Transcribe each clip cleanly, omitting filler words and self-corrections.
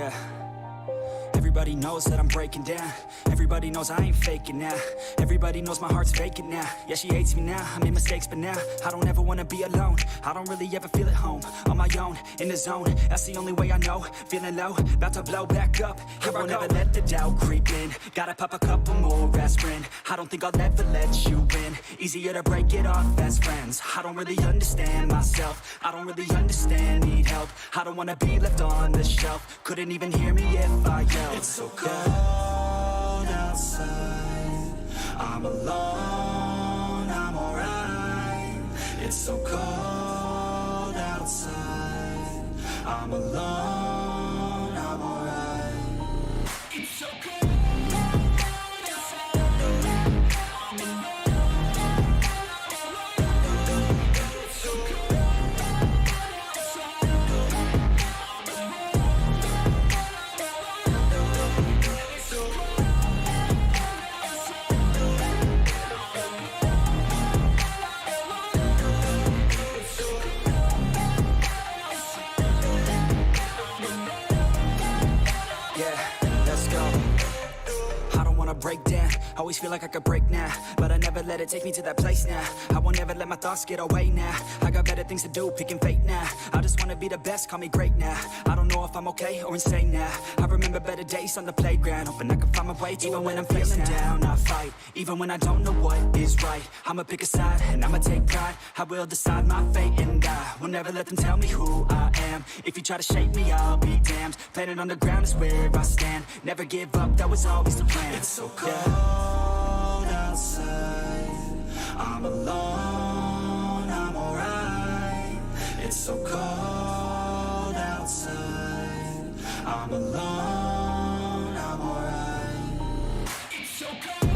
Yeah. Everybody knows that I'm breaking down. Everybody knows I ain't faking now. Everybody knows my heart's vacant now. Yeah, she hates me now, I made mistakes, but now I don't ever wanna be alone. I don't really ever feel at home. On my own, in the zone, that's the only way I know. Feeling low, about to blow back up. Here I won't ever let the doubt creep in. Gotta pop a couple more aspirin. I don't think I'll ever let you in. Easier to break it off best friends. I don't really understand myself. I don't really understand, need help. I don't wanna be left on the shelf. Couldn't even hear me if I yelled. It's so cold outside, I'm alone, I'm alright. It's so cold outside, I'm alone, I'm alright. It's so cold. Break down, always feel like I could break now, but I never let it take me to that place now. I won't ever let my thoughts get away now. I got better things to do, picking fate now. I just wanna be the best, call me great now. I don't know if I'm okay or insane now. I remember better days on the playground, hoping I can find my way. Even when I'm feeling down, I fight. Even when I don't know what is right, I'ma pick a side and I'ma take pride. I will decide my fate and I will never let them tell me who I am. If you try to shape me, I'll be damned. Planet on the ground is where I stand. Never give up, that was always the plan. It's so cold outside, I'm alone, I'm alright. It's so cold outside, I'm alone, I'm alright. It's so cold.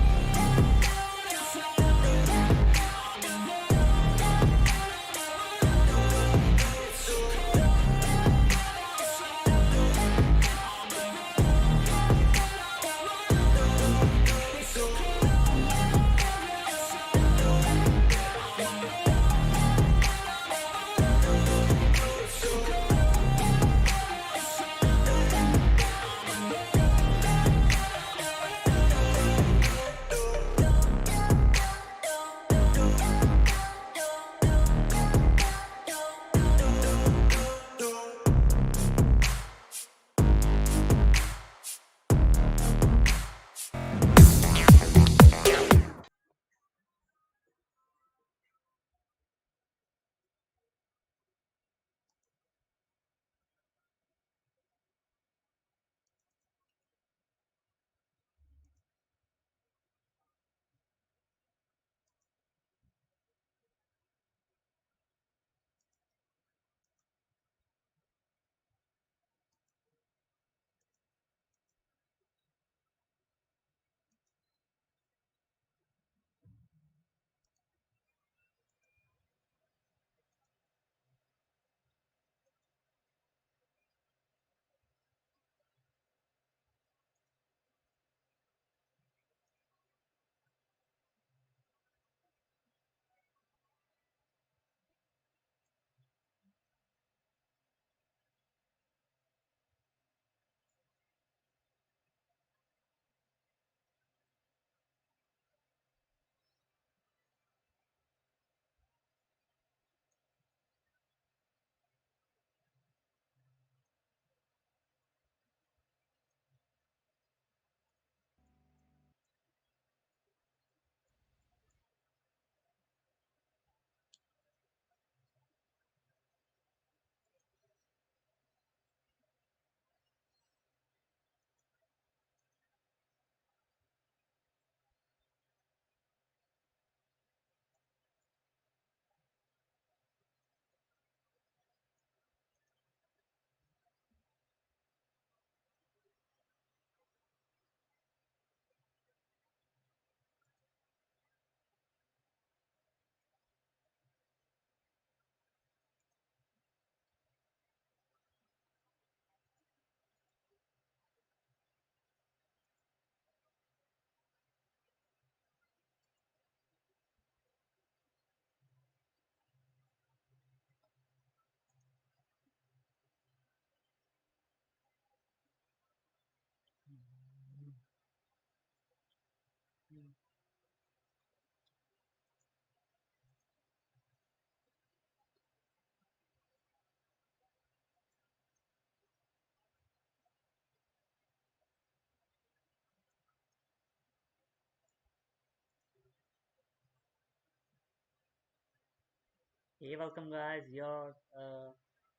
Hey, welcome guys. Your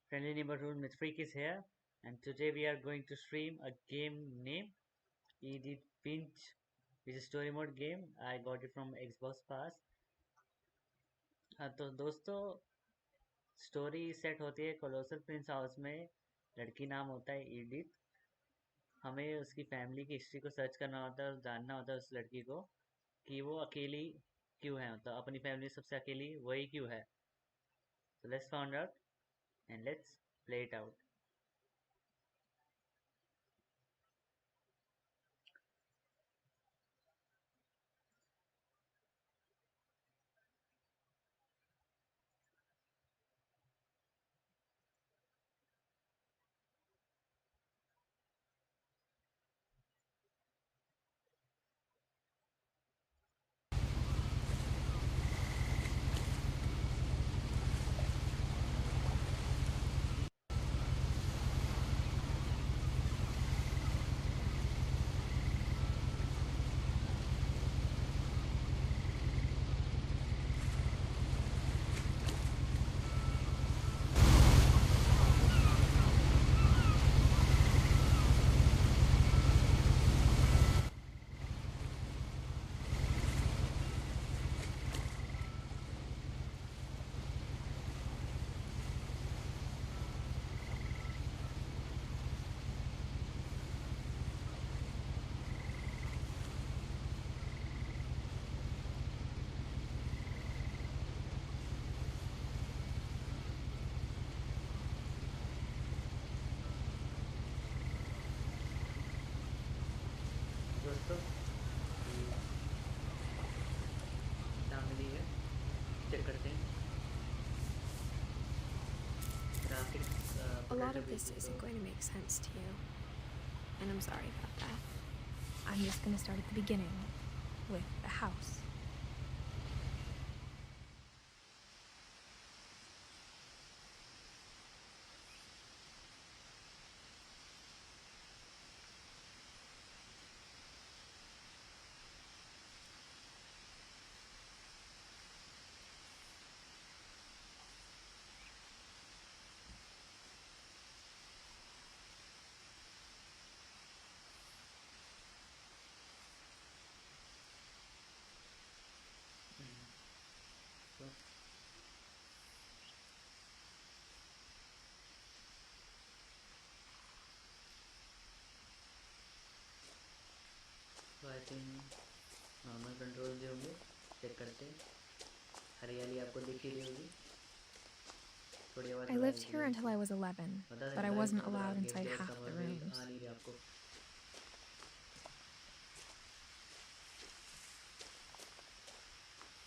friendly neighborhood with Freak is here, and today we are going to stream a game named Edith Finch, which is a story mode game. I got it from Xbox Pass. हाँ तो दोस्तों story set होती है colossal Prince house में। लड़की नाम होता है एडिथ। हमें उसकी फैमिली की हिस्ट्री को सर्च करना होता है और जानना होता है उस लड़की को कि वो अकेली क्यों है, मतलब अपनी फैमिली सबसे अकेली वही क्यों है। So let's find out and let's play it out. दोस्तों क्या मिली है चेक करते हैं। A lot of this isn't going to make sense to you, and I'm sorry about that. I'm just going to start at the beginning with the house. तो I think normal control जो होंगे check करते हैं। हरियाली आपको दिख ही रही होगी। थोड़ी आवाज़ I बढ़ा lived दीजिए here until I इसकी। was 11, बता but दें I गाइस, wasn't अगर आप allowed गेम inside की आवाज़ half कम the हो रही rooms. आ नहीं रही आपको,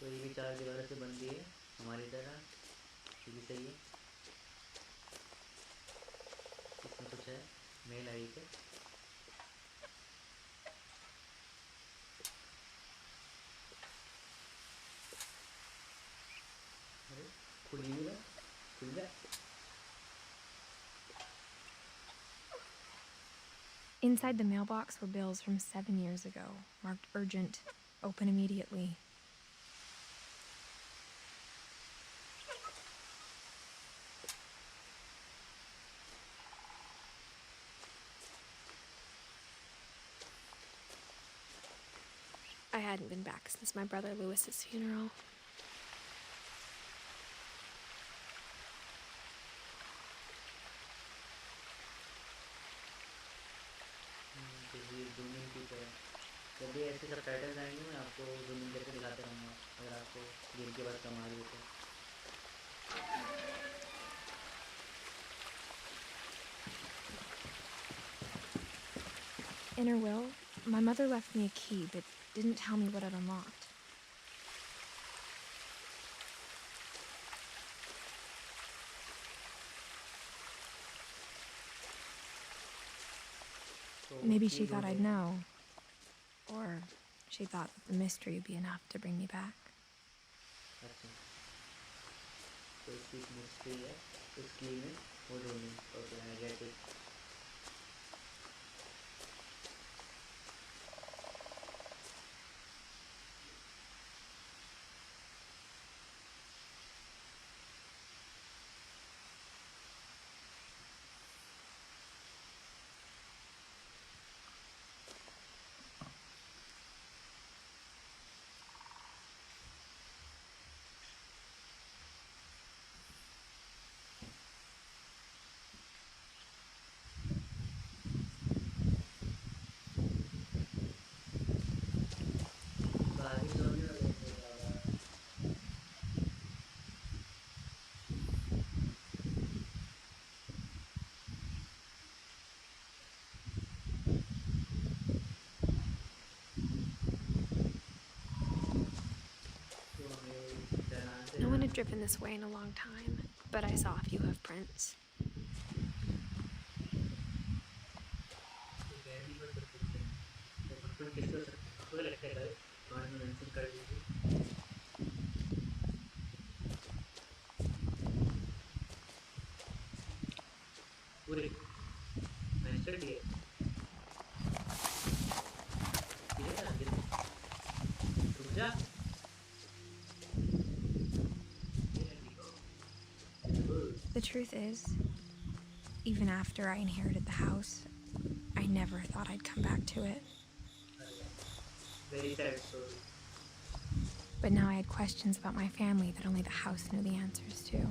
तो ये भी चार दीवारों से बंदी है हमारी तरह। ये भी सही है। इसमें कुछ है मेल आई पे। अरे खुल ही नहीं रहा, खुल जा। Inside the mailbox were bills from 7 years ago, marked urgent, open immediately. I hadn't been back since my brother Lewis's funeral. तो ये जूमिंग की तरह जब भी ऐसे सब टाइटल्स आएंगे मैं आपको जूमिंग करके दिखाते रहूँगा, अगर आपको गेम की बात कम आ रही हो तो। In her will, my mother left me a key but didn't tell me what it unlocked. Maybe she thought I'd know. Or she thought that the mystery would be enough to bring me back. अच्छा, तो इसकी mystery है, उसकी में वो ढूंढनी। Okay, I get it. No one had driven this way in a long time, but I saw a few hoof prints. The truth is, even after I inherited the house, I never thought I'd come back to it. Very sad story. But now I had questions about my family that only the house knew the answers to.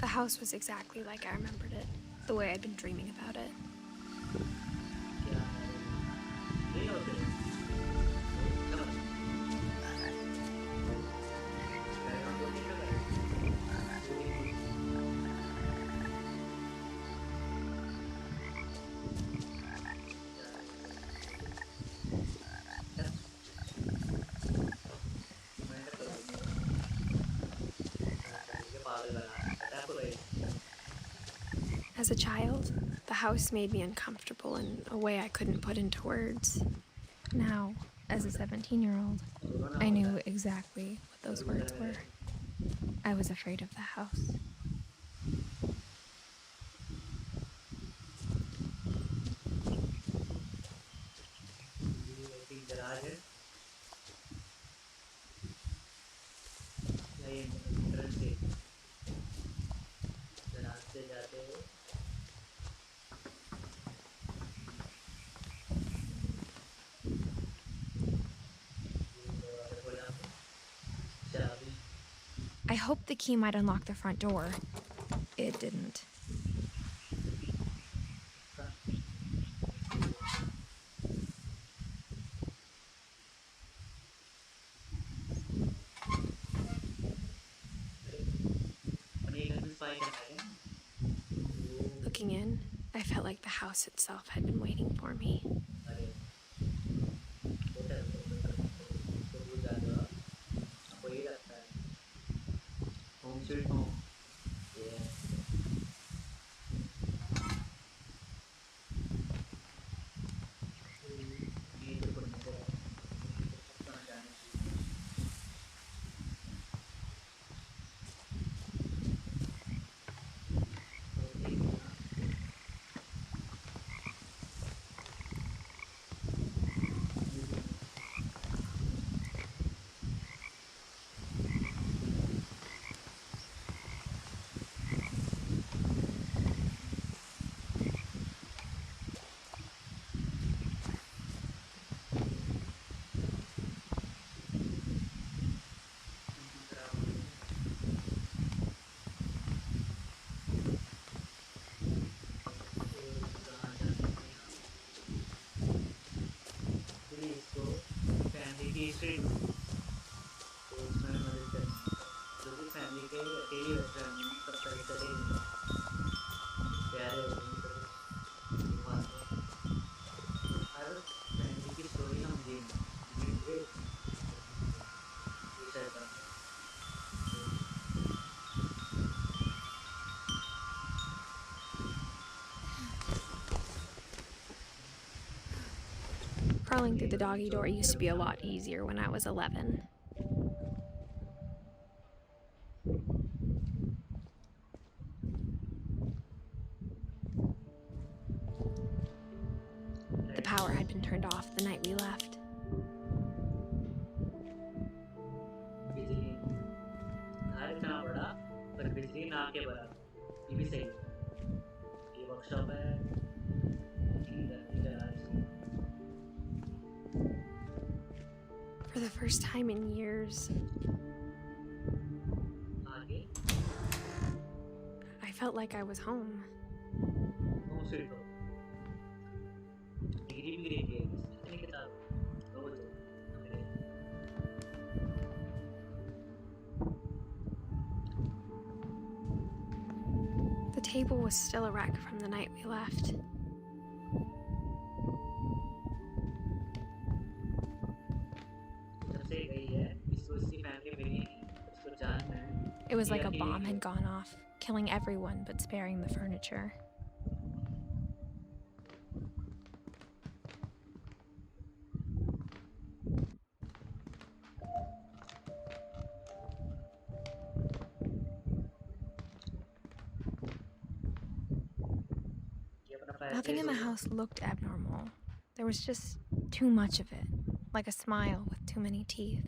The house was exactly like I remembered it, the way I'd been dreaming about it. As a child, the house made me uncomfortable in a way I couldn't put into words. Now, as a 17-year-old, I knew exactly what those words were. I was afraid of the house. I hoped the key might unlock the front door. It didn't. Looking in, I felt like the house itself had been waiting for me. Crawling through the doggy door used to be a lot easier when I was 11. The power had been turned off the night we left. For the first time in years, आगे I felt like I was home. home sweet home degree भी grade है कितनी किताब दो दो हमने The table was still a wreck from the night we left. जब से गई है इसको इसकी फैमिली मिली नहीं उसको जानना है It was ये like a अकेली bomb है had gone off, killing everyone but sparing the furniture. ये अपना Nothing in the fireplace house looked abnormal. There was just too much of it, like a smile with too many teeth.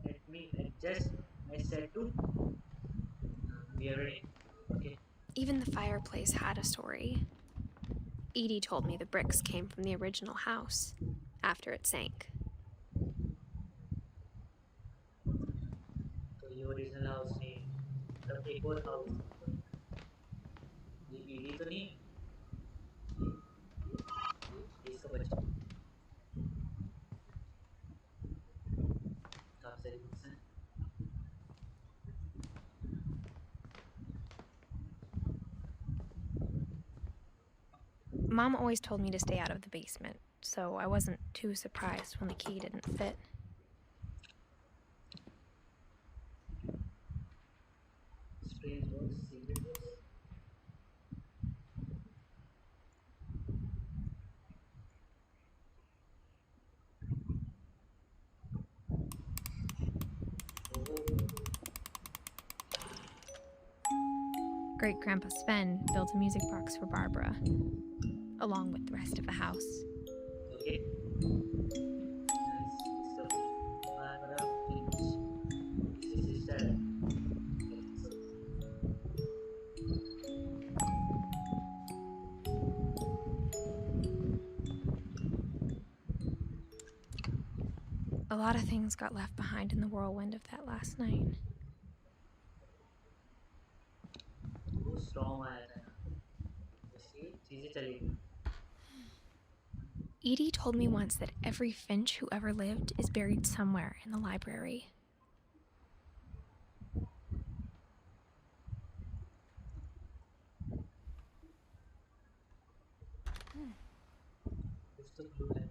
let me adjust my set to we are ready okay Even the fireplace had a story. Edie told me the bricks came from the original house after it sank. तो ये original house नहीं मतलब एक और house ये ED तो नहीं ये इसका बच्चा काफी सारी बुक्स हैं Mom always told me to stay out of the basement, so I wasn't too surprised when the key didn't fit. strange books secret books Great Grandpa Sven built a music box for Barbara, along with the rest of the house. okay nice stuff Barbara Finch this is sister A lot of things got left behind in the whirlwind of that last night. वो strong आया था इसलिए चीजें चलेगी Edie told me once that every Finch who ever lived is buried somewhere in the library. कुछ तो clue है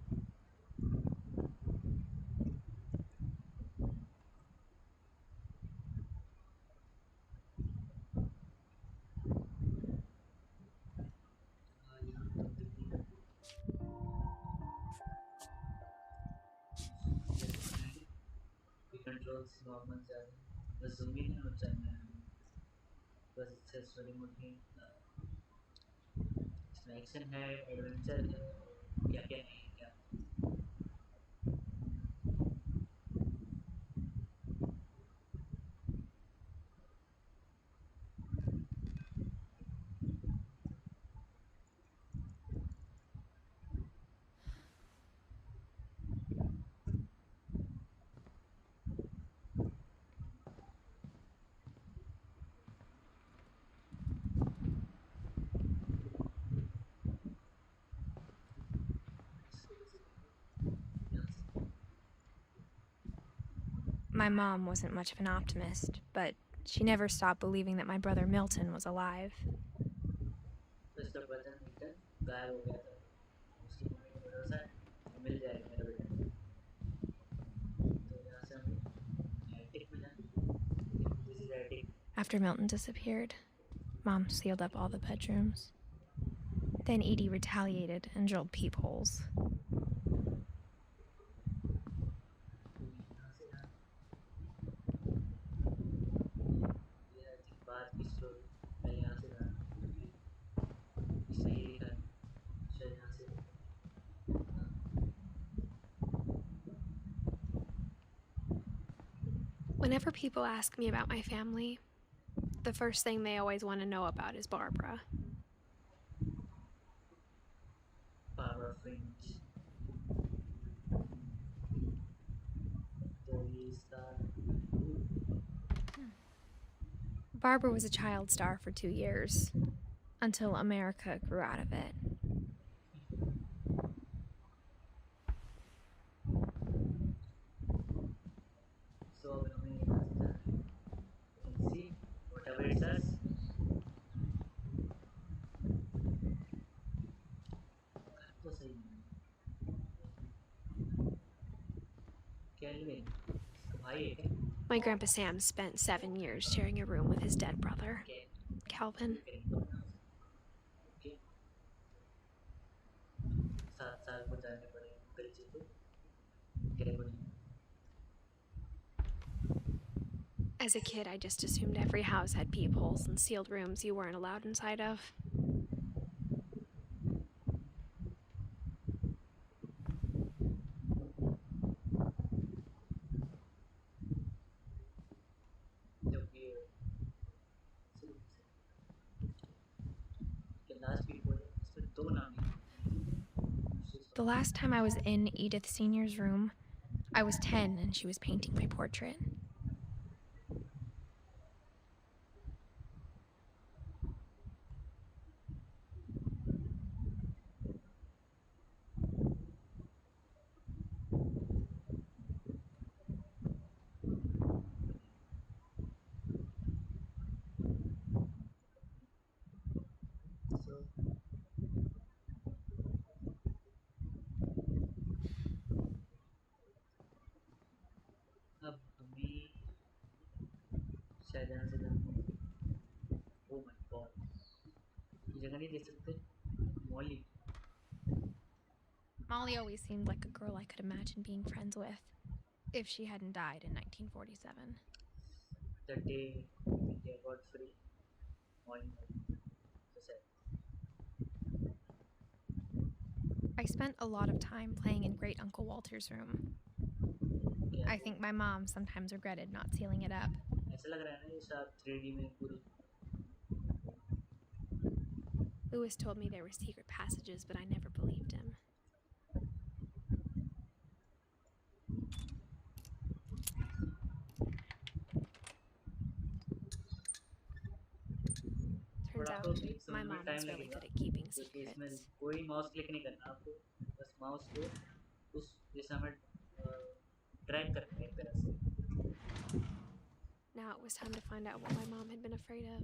He controls normal charge. The zoom in and channel because it says very much इसमें action है adventure है क्या क्या नहीं क्या My mom wasn't much of an optimist, but she never stopped believing that my brother Milton was alive. उसका button return गायब हो गया था उसकी मम्मी को भरोसा है मिल जाएगा मेरा बेटा तो यहाँ से हम एटिक में जाएं this is attic After Milton disappeared, Mom sealed up all the bedrooms. Then Edie retaliated and drilled peepholes. यहाँ से यहाँ ये आई थिंक बात की स्टोरी मैं यहाँ से जाना इसमें ये लिखा है शायद यहाँ से Whenever people ask me about my family, the first thing they always want to know about is Barbara. Barbara Finch. तो ये इसका Barbara was a child star for 2 years, until America grew out of it. So अगर हमें यहाँ से जाना है, you can see whatever it says. तो सही नहीं कैल्विन इसका भाई है क्या My Grandpa Sam spent 7 years sharing a room with his dead brother, Calvin. Okay 7 साल को जाने पड़े गलती तो kelvin As a kid, I just assumed every house had peepholes and sealed rooms you weren't allowed inside of. जो कि के last people इसमें 2 नाम हैं The last time I was in Edith Sr.'s room, I was 10 and she was painting my portrait. So अब हमें शायद यहाँ से जाना ओ माय गॉड ये जगह नहीं देख सकते Molly Molly always seemed like a girl I could imagine being friends with, if she hadn't died in 1947. the day India got free Molly so sad I spent a lot of time playing in Great Uncle Walter's room. I think my mom sometimes regretted not sealing it up. ऐसा लग रहा है ना ये सब 3D में पूरी Lewis told me there were secret passages, but I never believed him. Turns out, my mom was really good at keeping क्योंकि इसमें secrets. कोई माउस क्लिक नहीं करना आपको बस माउस को उस दिशा में ड्रैग करना है एक तरह से Now it was time to find out what my mom had been afraid of.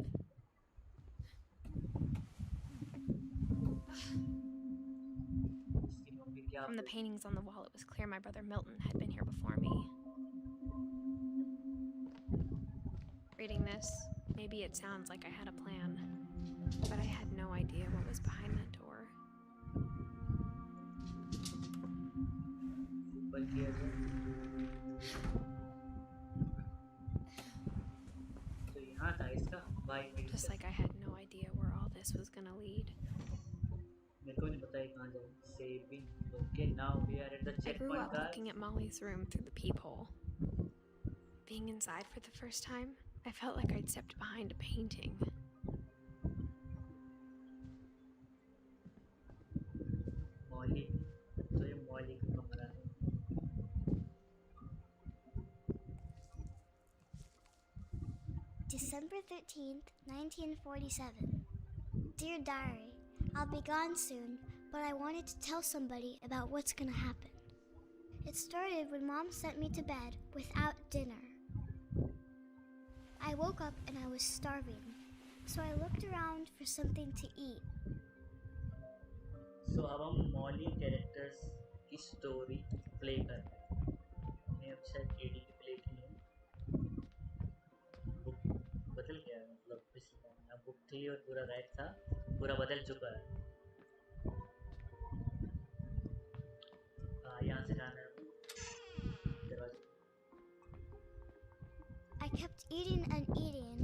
इसकी मम्मी क्या From the paintings on the wall, it was clear my brother Milton had been here before me. Reading this, maybe it sounds like I had a plan, but I had no idea what was behind that door. ऊपर किया जाए तो यहाँ था इसका भाई Just like I had no idea where all this was gonna lead. मेरे को नहीं पता है कहाँ जाए saving okay now we are at the I grew checkpoint up looking at Molly's room through the peephole. Being inside for the first time, I felt like I'd stepped behind a painting. Molly तो ये Molly का कमरा है December 13th, 1947. Dear Diary, I'll be gone soon, but I wanted to tell somebody about what's gonna happen. It started when Mom sent me to bed without dinner. I woke up and I was starving, so I looked around for something to eat. So अब हम Molly characters की story play कर रहे हैं हमने अब शायद AD की प्ले की है बुक बदल गया है मतलब पिछले टाइम अब बुक थी और पूरा राइट था पूरा बदल चुका है यहाँ से जाना है दरवाजा I kept eating and eating.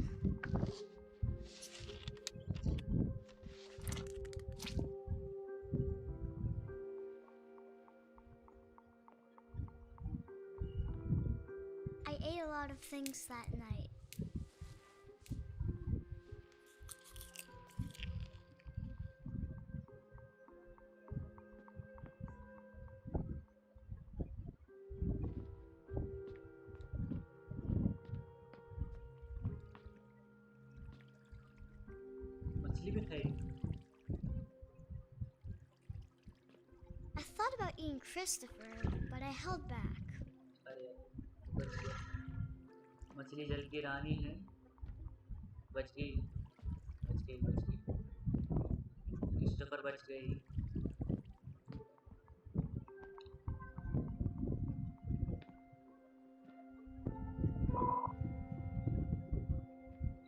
I ate a lot of things that night. मछली भी खाई। I thought about eating Christopher, but I held back. अरे बच गया। मछली जल की रानी है। बच गई, बच गई, बच गई। क्रिस्टोफर बच गई।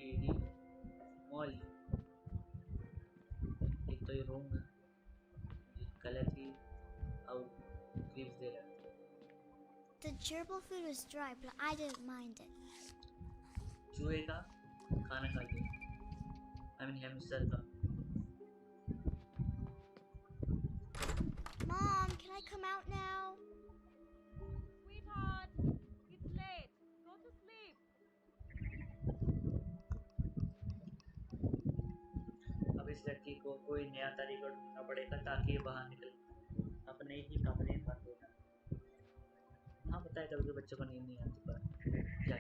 Edie mall. एक तो ये रूम है, ये कलर थी और क्रीम्स दे रहा। The gerbil food was dry, but I didn't mind it. चूहे का खाना खा लिया। I mean hamster का। Mom, can I come out now? Sweetheart, it's late. Go to sleep. अब इस लड़की को कोई नया तरीका ढूंढना पड़ेगा ताकि ये बाहर निकले, अपने ही कमरे में बंद होना। हाँ बताया कभी बच्चों को नींद नहीं आती पर क्या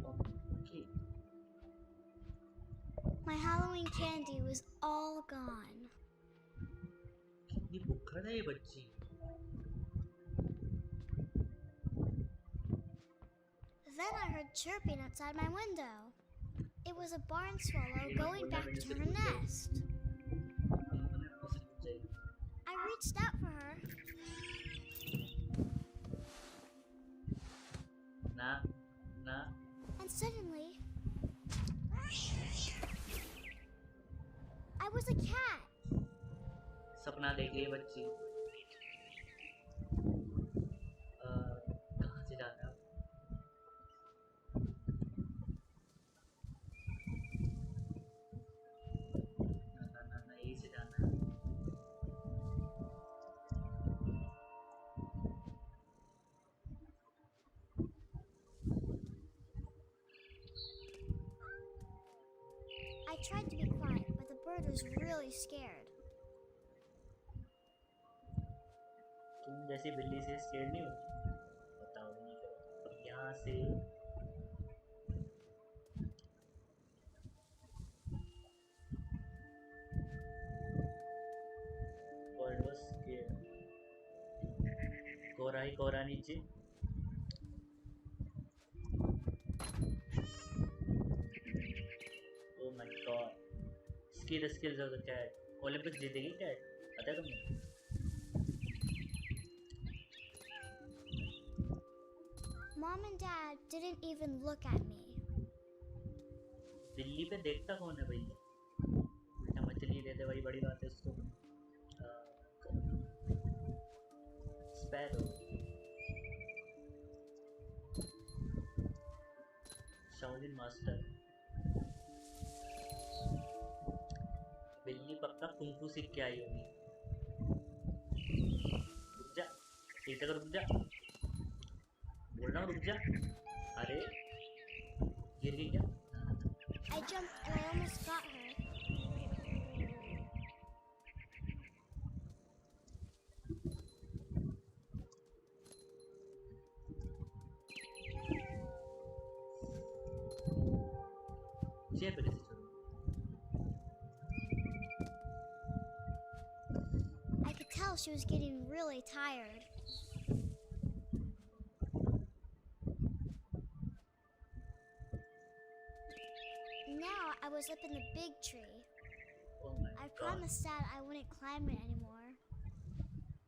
okay. My Halloween candy was all gone. कितनी भुक्खड़ है ये बच्ची। Then I heard chirping outside my window. It was a barn swallow going back to her nest. I reached out for her. ना ना And suddenly, I was a cat. सपना देख रही है बच्ची। कहाँ से जाना है? ना यहीं से जाना है। I tried to be quiet, but the bird was really scared. तुम जैसी बिल्ली से स्केयर नहीं होती? बताओ नहीं करो। अब यहाँ से bird was scared. कोहरा ही कोहरा नीचे। Oh my god. Skills of the cat. Olympics जीतेगी cat? पता है तुम्हें? Mom and Dad didn't even look at me. बिल्ली पे देखता कौन है भैया? उल्टा मछली दे दे वही बड़ी बात है उसको। स्पैरो। Shaolin master. बिल्ली पक्का कुंफू सीख के आई होगी। रुक जा, एक जगह रुक जा। बोल रहा हूँ रुक जा। अरे गिर गई क्या? I jumped and I almost got her. Chair पे कैसे छोड़? I could tell she was getting really tired. Now I was up in the big tree. Oh my I god. promised Dad I wouldn't climb it anymore.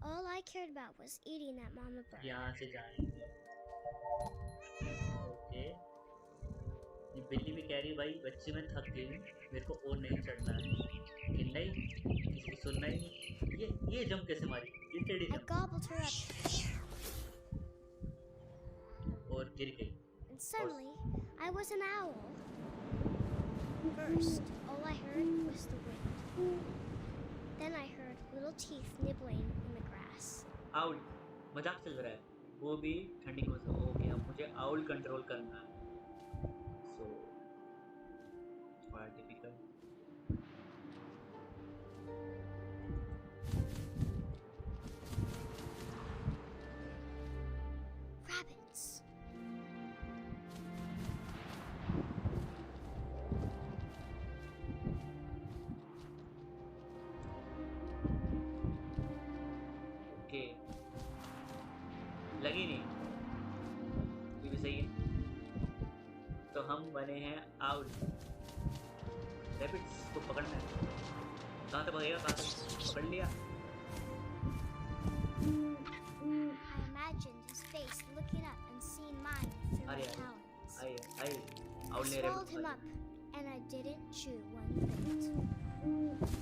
All I cared about was eating that mama bird. यहाँ से जाएंगे। Okay. ये बिल्ली भी कह रही भाई बच्ची मैं थक गई हूँ, मेरे को और नहीं चढ़ना है। कि नहीं, किसी को सुनना ही नहीं। ये जंप कैसे मारी? ये टेढ़ी I jump. gobbled her up, और गिर गई। and suddenly I was an owl. First, all I heard was the wind. Then I heard little teeth nibbling in the grass. Out. मजाक चल रहा है। वो भी ठंडी को। ओके अब मुझे मुझे आउल कंट्रोल करना है, सो थोड़ा डिफिकल्ट। Rabbits. ओके, लगी नहीं, ये भी सही है। तो हम बने हैं आउल। रैबिट्स को पकड़ना है। कहाँ तक भागेगा, कहाँ तक पकड़ लिया। I imagined his face looking up and seeing mine through my अरे talons. आए आए, I आउल ने swallowed रैबिट him खा up, लिया। and I didn't chew one bit.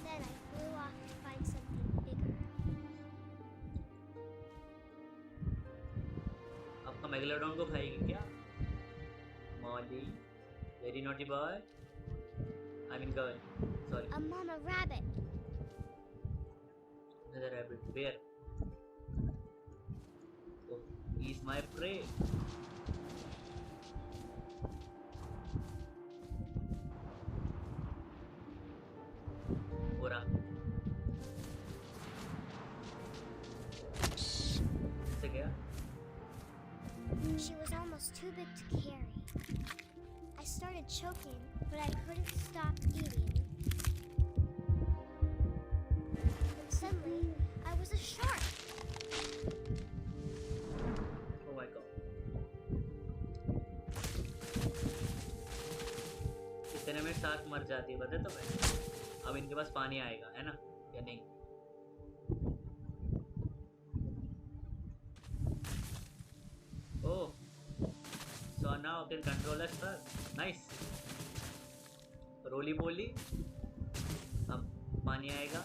Then I flew off to find something bigger. आपका megalodon को खाएगी क्या? Molly, very naughty boy, I mean girl, sorry. A mama rabbit. Another rabbit, where? Oh, he's my prey. हो रहा से गया। She was almost too big to carry. I started choking, but I couldn't stop eating. And suddenly, I was a shark. Oh my god, इतने में साथ मर जाती है, पता है तुम्हें? अब इनके पास पानी आएगा, है ना, या नहीं? Oh, so now I can control the shark. Nice. रोली पोली, अब पानी आएगा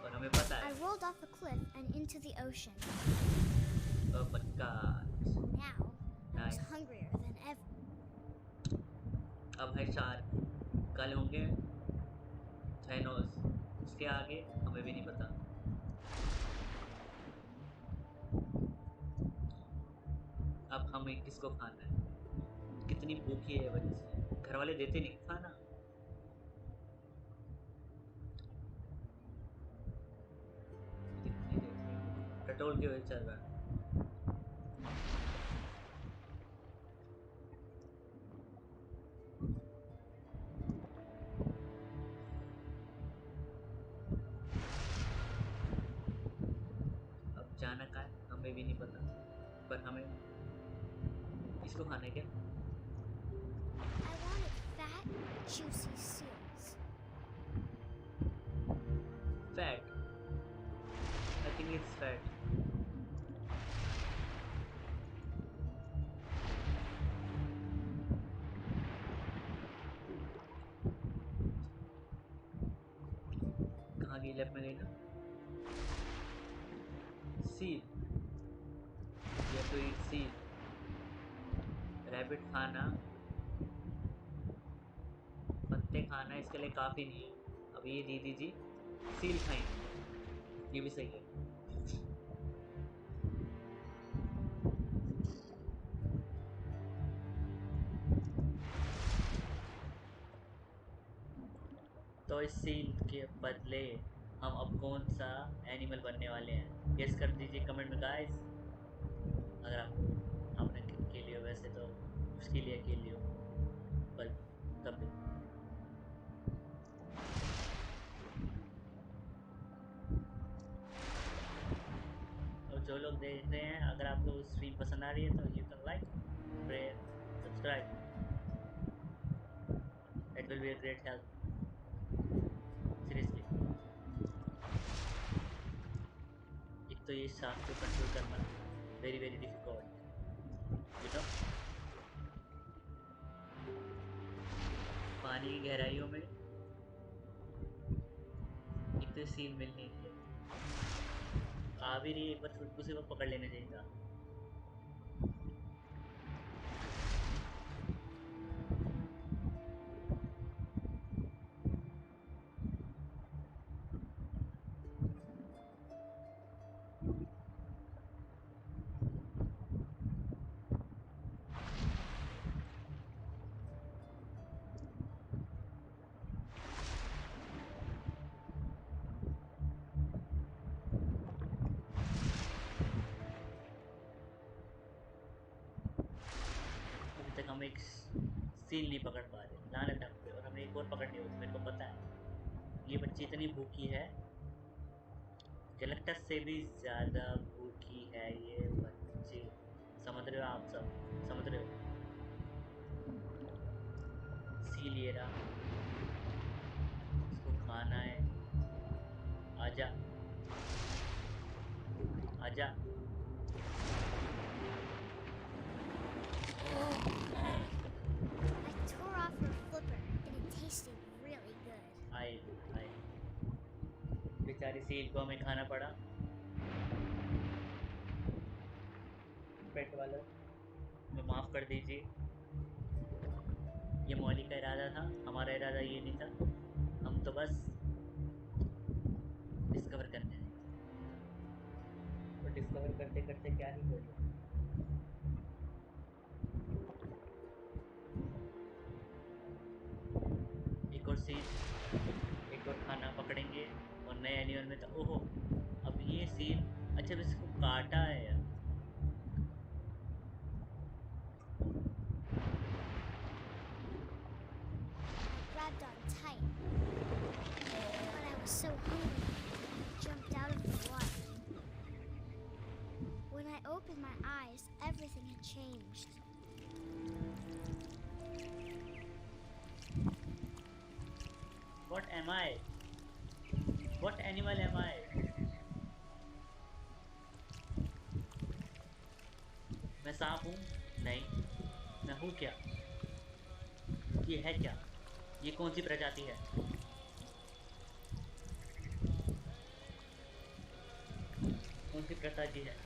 और हमें पता I है। rolled off a cliff and into the ocean. Oh my god, Now, I was nice. hungrier than ever. अब है शार्क, कल होंगे थानोस, उसके आगे हमें भी नहीं पता। अब हमें किसको खाना है? कितनी भूखी है बच्ची, घर वाले देते नहीं खाना। कितनी देर टटोल के हुए चल रहा है। अब जाना कहाँ है हमें भी नहीं पता, पर हमें इसको खाना है क्या? I wanted fat, juicy seals. Fat, I think it's fat. कहाँ गई? लेफ्ट में गई ना। सील, या तो ईट सील। रैबिट खाना, पत्ते खाना इसके लिए काफी नहीं है। अब ये दीदी जी सील खाएंगे, ये भी सही है। तो इस सील के बदले हम अब कौन सा एनिमल बनने वाले हैं, गेस कर दीजिए कमेंट में गाइस। अगर आपने खेली हो, वैसे तो उसके लिए खेली हो, पर तब भी और जो लोग देख रहे हैं, अगर आपको स्ट्रीम पसंद आ रही है तो you can like, share, subscribe, it will be a great help, seriously. एक तो ये शार्क को कंट्रोल करना very very difficult, you know. पानी की गहराइयों में एक तो सील मिल नहीं रही है, आ भी रही है, एक बार छुटकू से वो पकड़ लेना चाहिए था। सील नहीं पकड़ पा रहे, लानत हम पे। और हमने एक और पकड़नी होती, मेरे को पता है। ये बच्ची इतनी भूखी है, गैलेक्टस से भी ज्यादा भूखी है ये बच्ची। समझ रहे हो आप सब? समझ रहे हो? सील ये रहा, इसको खाना है। आजा आजा। I tore off her flipper, and it tasted really good. आए आए, बेचारी सील को हमें खाना पड़ा। पेट वालों, हमें माफ कर दीजिए। ये मौली का इरादा था, हमारा इरादा ये नहीं था। हम तो बस डिस्कवर करने आए। और डिस्कवर करते करते क्या ही हो गया। एक और सील, एक और खाना पकड़ेंगे। और नए एनिमल में तो ओहो, अब ये सील, अच्छा अब इसको काटा है यार। I grabbed on tight, but I was so hungry, I jumped out of the water. When I opened my eyes, everything had changed. What am I? What animal am I? मैं सांप हूँ? नहीं। मैं हूँ क्या? ये है क्या? ये कौन सी प्रजाति है? कौन सी प्रजाति है?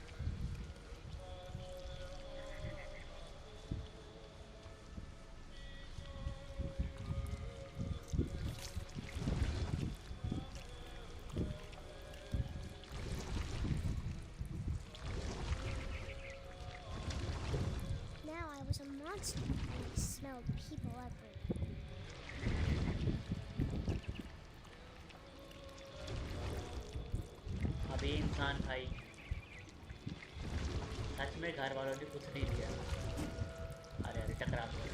Now I was a monster, and I smelled people everywhere. अभी इंसान भाई, सच में घर वालों ने कुछ नहीं दिया। अरे अरे टकरा गया।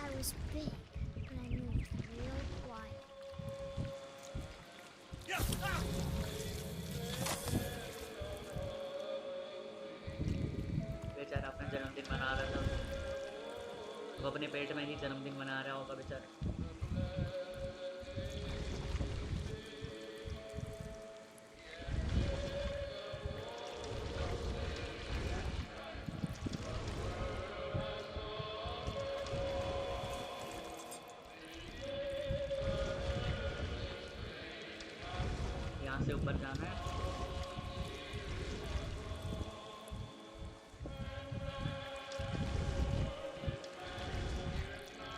I was big, and I moved real quiet. बेचारा अपना जन्मदिन मना रहा था, वो अपने पेट में ही जन्मदिन मना रहा होगा बेचारा। यहाँ से ऊपर जाना है।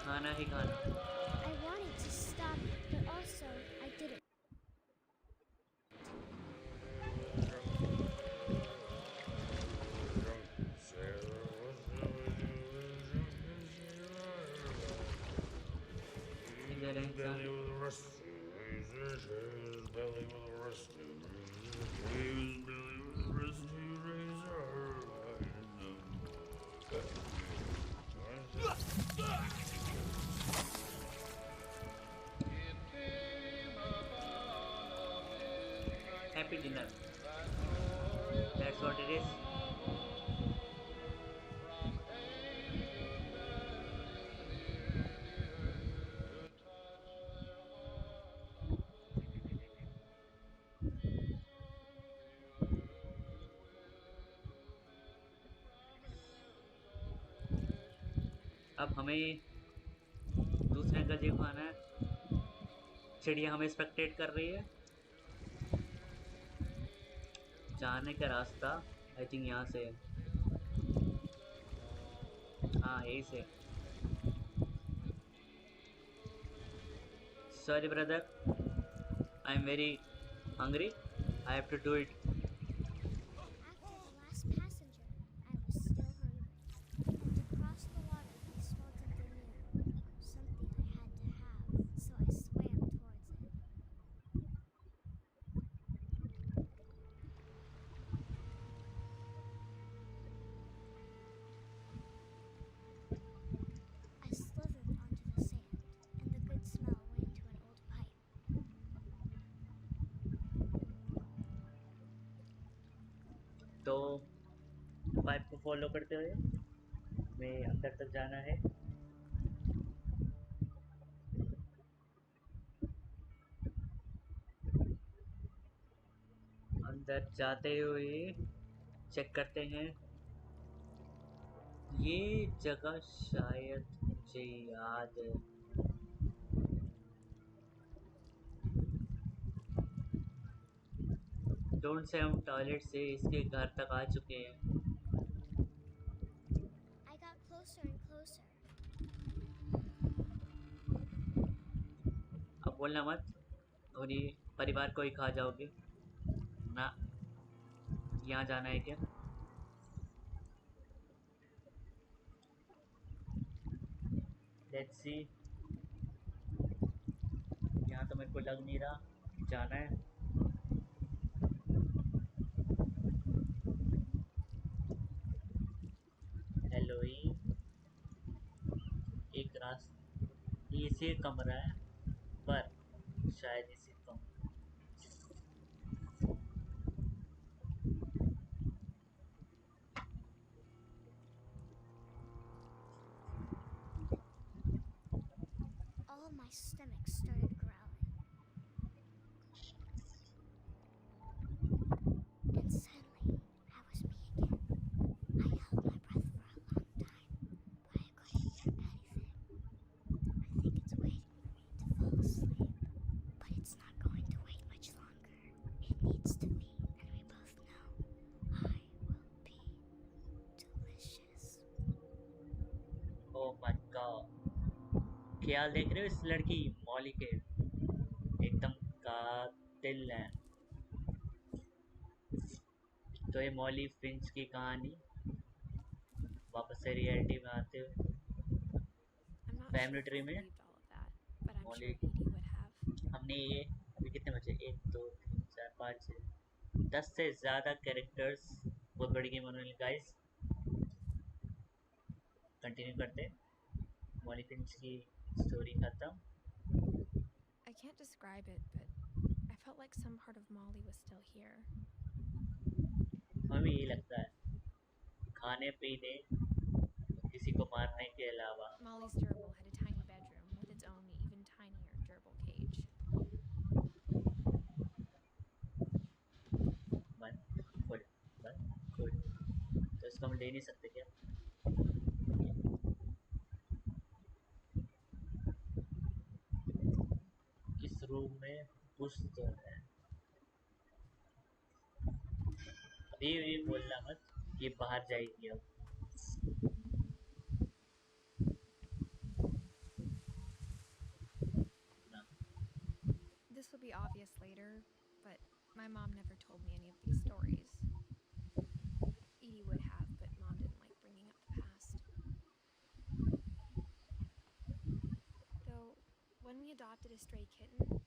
खाना ही खाना। I wanted to stop, but also I didn't. इधर है इंसान। Happy dinner. That's what it is. अब हमें दूसरे अंकल जी को आना है। चिड़िया हमें स्पेक्टेट कर रही है। जाने का रास्ता आई थिंक यहाँ से है। हाँ यही से। Sorry brother, I am very hungry. I have to do it. After the last passenger, I was still hungry. And to cross the water, I smelled something new. Something I had to have, so I swam towards it. Pipe को follow करते हुए हमें अंदर तक जाना है। अंदर जाते हुए चेक करते हैं। ये जगह शायद मुझे याद है। डोंट से हम टॉयलेट से इसके घर तक आ चुके हैं। I got closer and closer. अब बोलना मत, धोनी परिवार को ही खा जाओगे ना। यहाँ जाना है क्या? Let's see. यहाँ तो मेरे को लग नहीं रहा जाना है। हेलोइन एक रास्ता, इसी कमरा है पर शायद इसी कमरा। All my stomach started growling. And suddenly, I was me again. I held my breath for a long time, but I couldn't hear anything. I think it's waiting for me to fall asleep. But it's not going to wait much longer. It needs to be, and we both know I will be delicious. Oh my God, क्या देख रहे हो इस लड़की Molly के? एकदम कातिल है। तो ये मॉली फिंच की कहानी वापस से रियलिटी में आते हुए I'm not family sure if tree I में believed all of that, but I'm Molly. sure Edie would have. हमने ये अभी कितने बचे, 1 2 3 4 5 6 10 से ज़्यादा कैरेक्टर्स, बहुत बड़ी गेम उन्होंने गाइस। कंटिन्यू करते, मॉली फिंच की स्टोरी खत्म। I can't describe it, but I felt like some part of Molly was still here. हमें ये लगता है खाने पीने किसी को मारने के अलावा। Molly's gerbil had a tiny bedroom with its own even tinier gerbil cage. बंद खोल, बंद खोल, तो इसको हम ले नहीं सकते क्या? इस रूम में कुछ तो है। अभी ये बोलना मत, ये बाहर जाएगी अब ना। This will be obvious later, but my mom never told me any of these stories. Edie would have, but Mom didn't like bringing up the past. Though, when we adopted a stray kitten,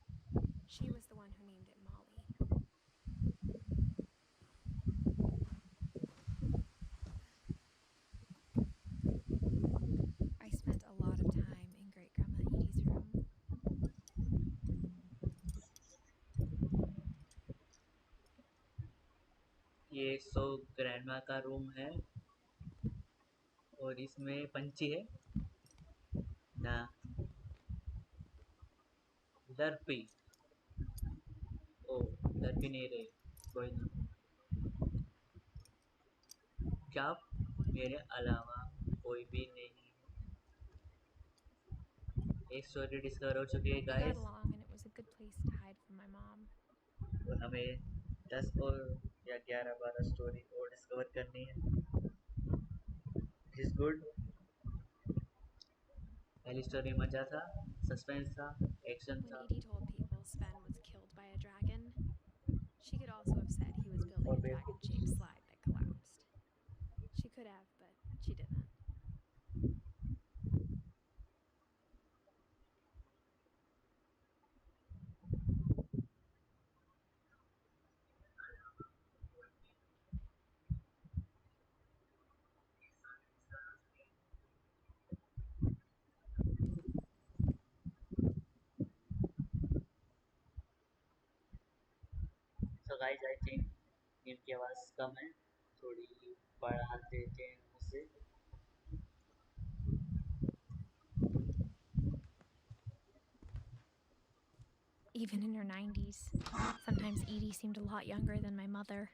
she was the one who named it Molly. I spent a lot of time in Great Grandma Edie's room. ये सो grandma का room है और इसमें पंछी है ना, लर्पी। ओ, लर्पी नहीं रही, कोई ना। क्या मेरे अलावा कोई भी नहीं है? एक स्टोरी डिस्कवर हो चुकी है We got guys along, and it was a good place to hide from my mom. और हमें 10 और या 11 12 स्टोरी और डिस्कवर करनी है। Is good. पहली स्टोरी मजा था, सस्पेंस था, एक्शन When था Edie told people Sven was killed by a dragon, she could also have said he was building और a बेवकूफ। dragon-shaped slide that collapsed. She could have, but she didn't. So guys I think game की आवाज़ कम है थोड़ी, पढ़ा देते हैं उसे. Even in her 90s, sometimes Edie seemed a lot younger than my mother.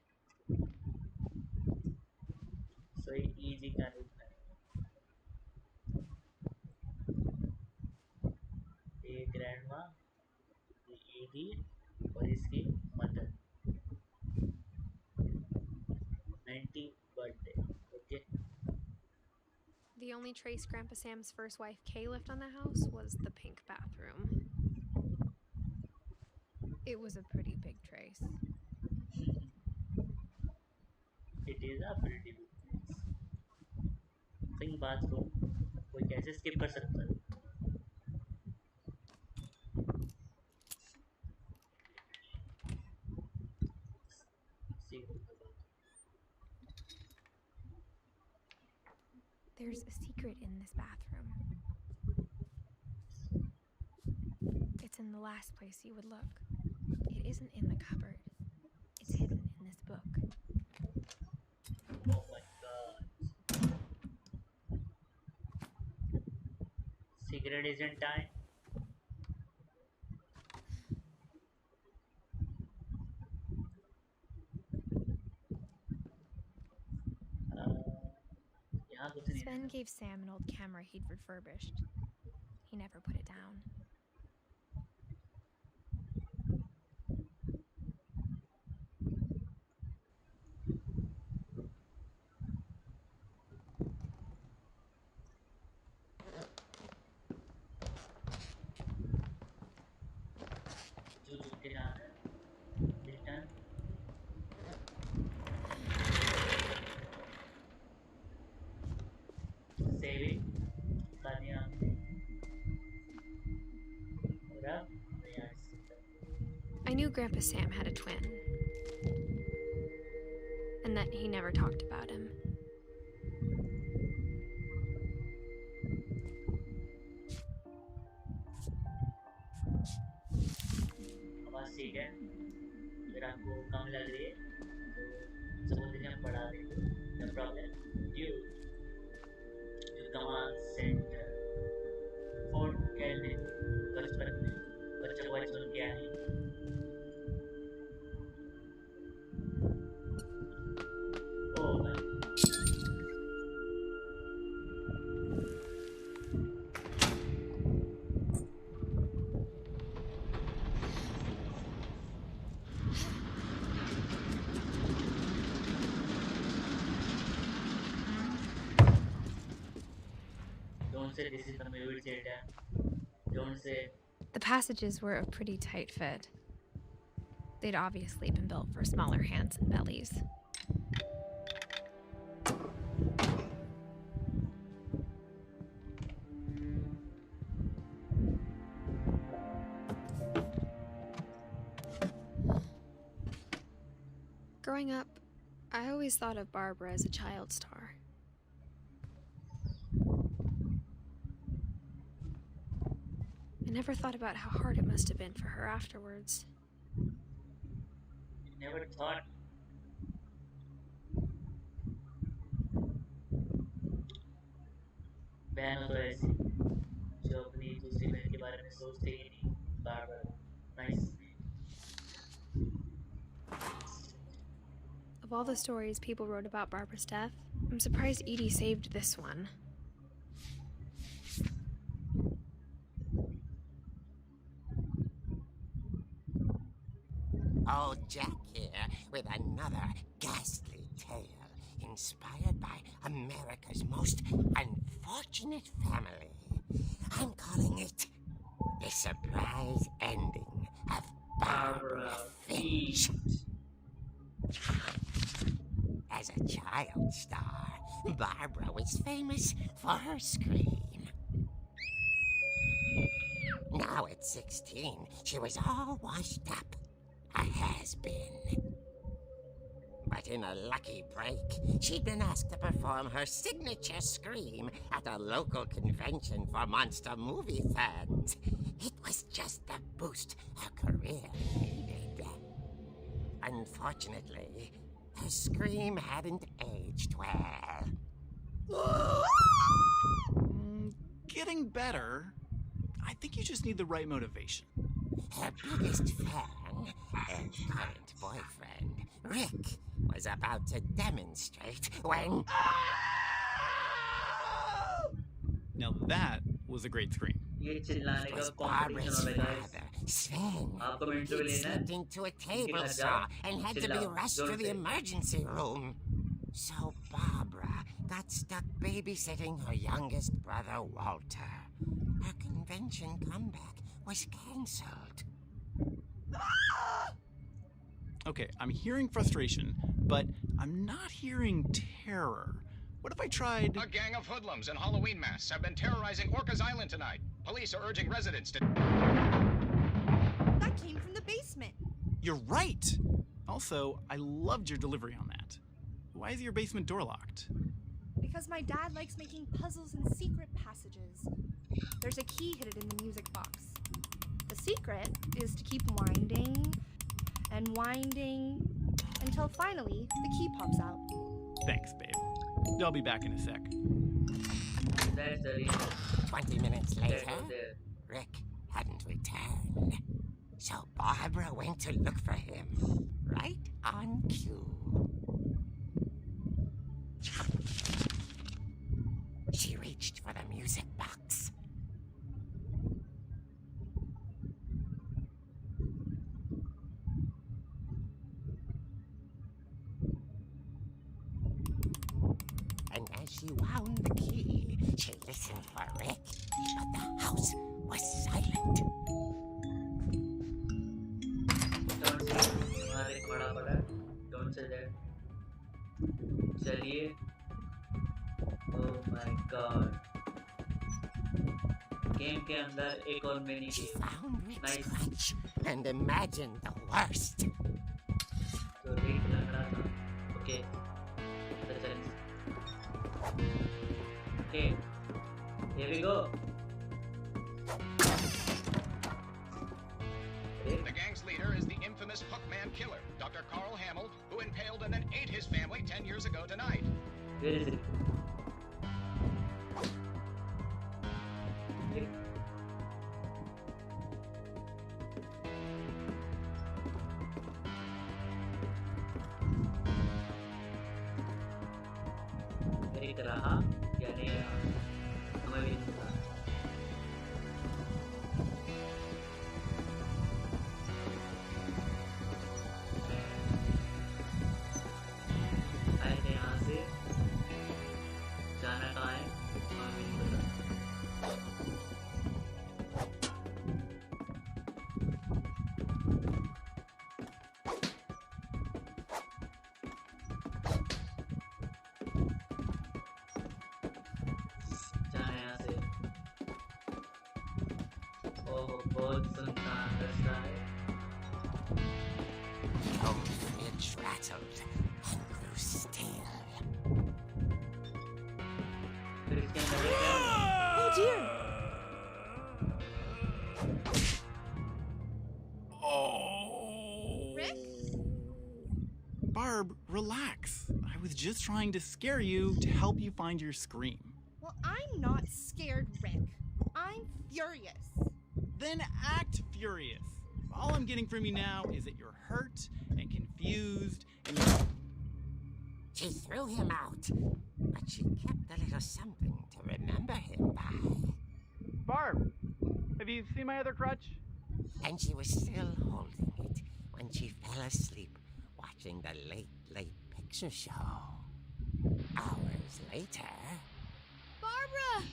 So easy का रूप है. ये grandma, ये Edie और इसकी mother. 90th birthday. Okay. The only trace Grandpa Sam's first wife Kay left on the house was the pink bathroom. It was a pretty big trace. It is a pretty big place. Pink bathroom. कोई कैसे skip कर सकता है? See. There's a secret in this bathroom. It's in the last place you would look. It isn't in the cupboard. It's hidden in this book. Oh my god. Secret isn't time. यहाँ कुछ नहीं. Sven gave Sam an old camera he'd refurbished. He never put it down. जो झुक के जाना है. This time. Saving. Kanya. और अब यहाँ I knew Grandpa Sam had a twin, and that he never talked about him. आवाज ठीक है. अगर आपको कम लग रही है तो सब कुछ हम बढ़ा देंगे. No problem. You command center. Fort Kelvin. बचपन में बच्चों को बचपन क्या है? Oh my. Don't say this is the movie theater. Don't say. The passages were a pretty tight fit. They'd obviously been built for smaller hands and bellies. Growing up, I always thought of Barbara as a child star. I never thought about how hard it must have been for her afterwards. You never thought. बहन हो तो ऐसी जो अपनी दूसरी बहन के बारे में सोचते ही नहीं. Barbara. Nice. Of all the stories people wrote about Barbara's death, I'm surprised Edie saved this one. Old Jack here with another ghastly tale inspired by America's most unfortunate family. I'm calling it The Surprise Ending of Barbara Finch. As a child star, Barbara was famous for her scream. Now at 16, she was all washed up. A has-been. But in a lucky break, she'd been asked to perform her signature scream at a local convention for monster movie fans. It was just the boost her career needed. Unfortunately, Her scream hadn't aged well. Getting better. I think you just need the right motivation. Her biggest fan and current boyfriend, Rick, was about to demonstrate when... Now that was a great scream. ये It चिल्लाने was का competition Barbara's हो रहा है guys. father, Sven. आपको minute He'd लेना है slipped into a table घर saw जाओ, and had to be चिल्लाओ, rushed जोर to the से. emergency room. So Barbara got stuck babysitting her youngest brother, Walter. Her convention comeback was cancelled. Okay, I'm hearing frustration, but I'm not hearing terror. What if I tried... A gang of hoodlums in Halloween masks have been terrorizing Orcas Island tonight. Police are urging residents to... That came from the basement. You're right! Also, I loved your delivery on that. Why is your basement door locked? Because my dad likes making puzzles and secret passages. There's a key hidden in the music box. The secret is to keep winding and winding until finally the key pops out. Thanks, babe. I'll be back in a sec. That's the reason. 20 minutes later, That was there. Rick hadn't returned. So Barbara went to look for him, right on cue. She reached for the music box. And as she wound the key, she listened for Rick, but the house was silent. Don't say तुम्हारे बड़ा बड़ा. Don't say that. चलिए. Oh my God. Game के अंदर एक और mini She game. found Rick's Nice. crutch and imagined the worst. तो read लगा था. Okay. The challenge. Okay. Here we go. The gang's leader is the infamous Hookman killer, Dr. Carl Hamill, who impaled and then ate his family 10 years ago tonight. Where is it? एक रहा या नहीं रहा हमें भी नहीं पता. आए थे यहाँ से जाना कहाँ है हमें भी नहीं पता. जाना है यहाँ से. ओह बहुत सुनसान रास्ता है. The old fridge rattled and grew still. फिर इसके अंदर क्या है? Oh dear! Oh! Rick? Barb, relax. I was just trying to scare you to help you find your scream. Well, I'm not scared, Rick. I'm furious. Then act furious. All I'm getting from you now is that you're hurt and confused and you're... She threw him out, but she kept a little something to remember him by. Barb, have you seen my other crutch? And she was still holding it when she fell asleep watching the late picture show. Hours later... Barbara!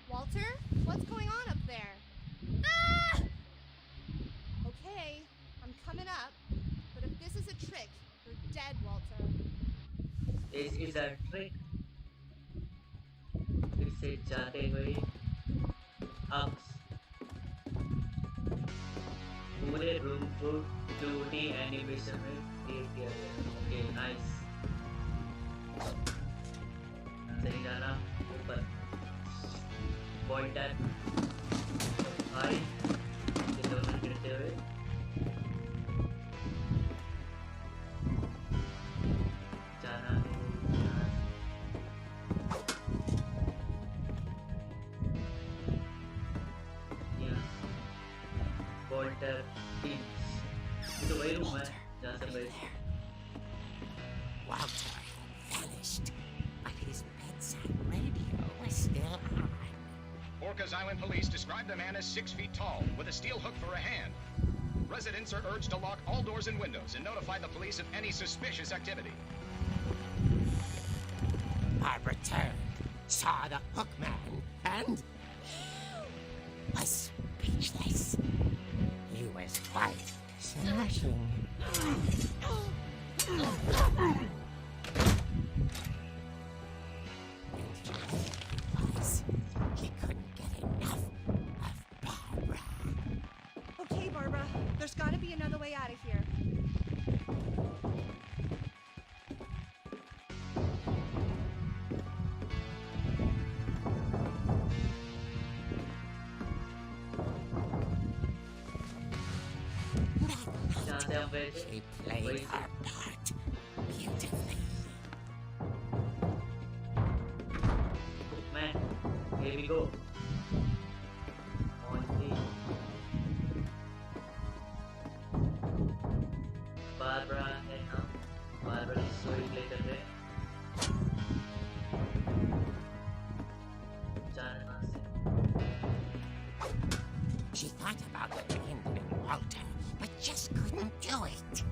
Walter, what's going on up there? Ah! Okay, I'm coming up. But if this is a trick, you're dead, Walter. This is a trick. फिर से जाते हुए अक्स पूरे room को 2D animation में create किया गया. Okay nice. सही जाना ऊपर पॉइंटर भाई ये दोनों गिरते हुए Walter Finch. ये तो वही रूम है जहाँ से मैं Walter had vanished, but his bedside radio was still on. Orcas Island police describe the man as 6 feet tall, with a steel hook for a hand. Residents are urged to lock all doors and windows and notify the police of any suspicious activity. Barbara turned, saw the hook man, and was speechless. He was quite smashing. And he couldn't get enough of Barbara. Okay, Barbara, there's gotta be another way out of here. जहाँ से हम गए थे She played her part beautifully. Man, here we go. On the Barbara है ना Barbara is so play कर रहे जाना से She thought about abandoning Walter, but just couldn't do it.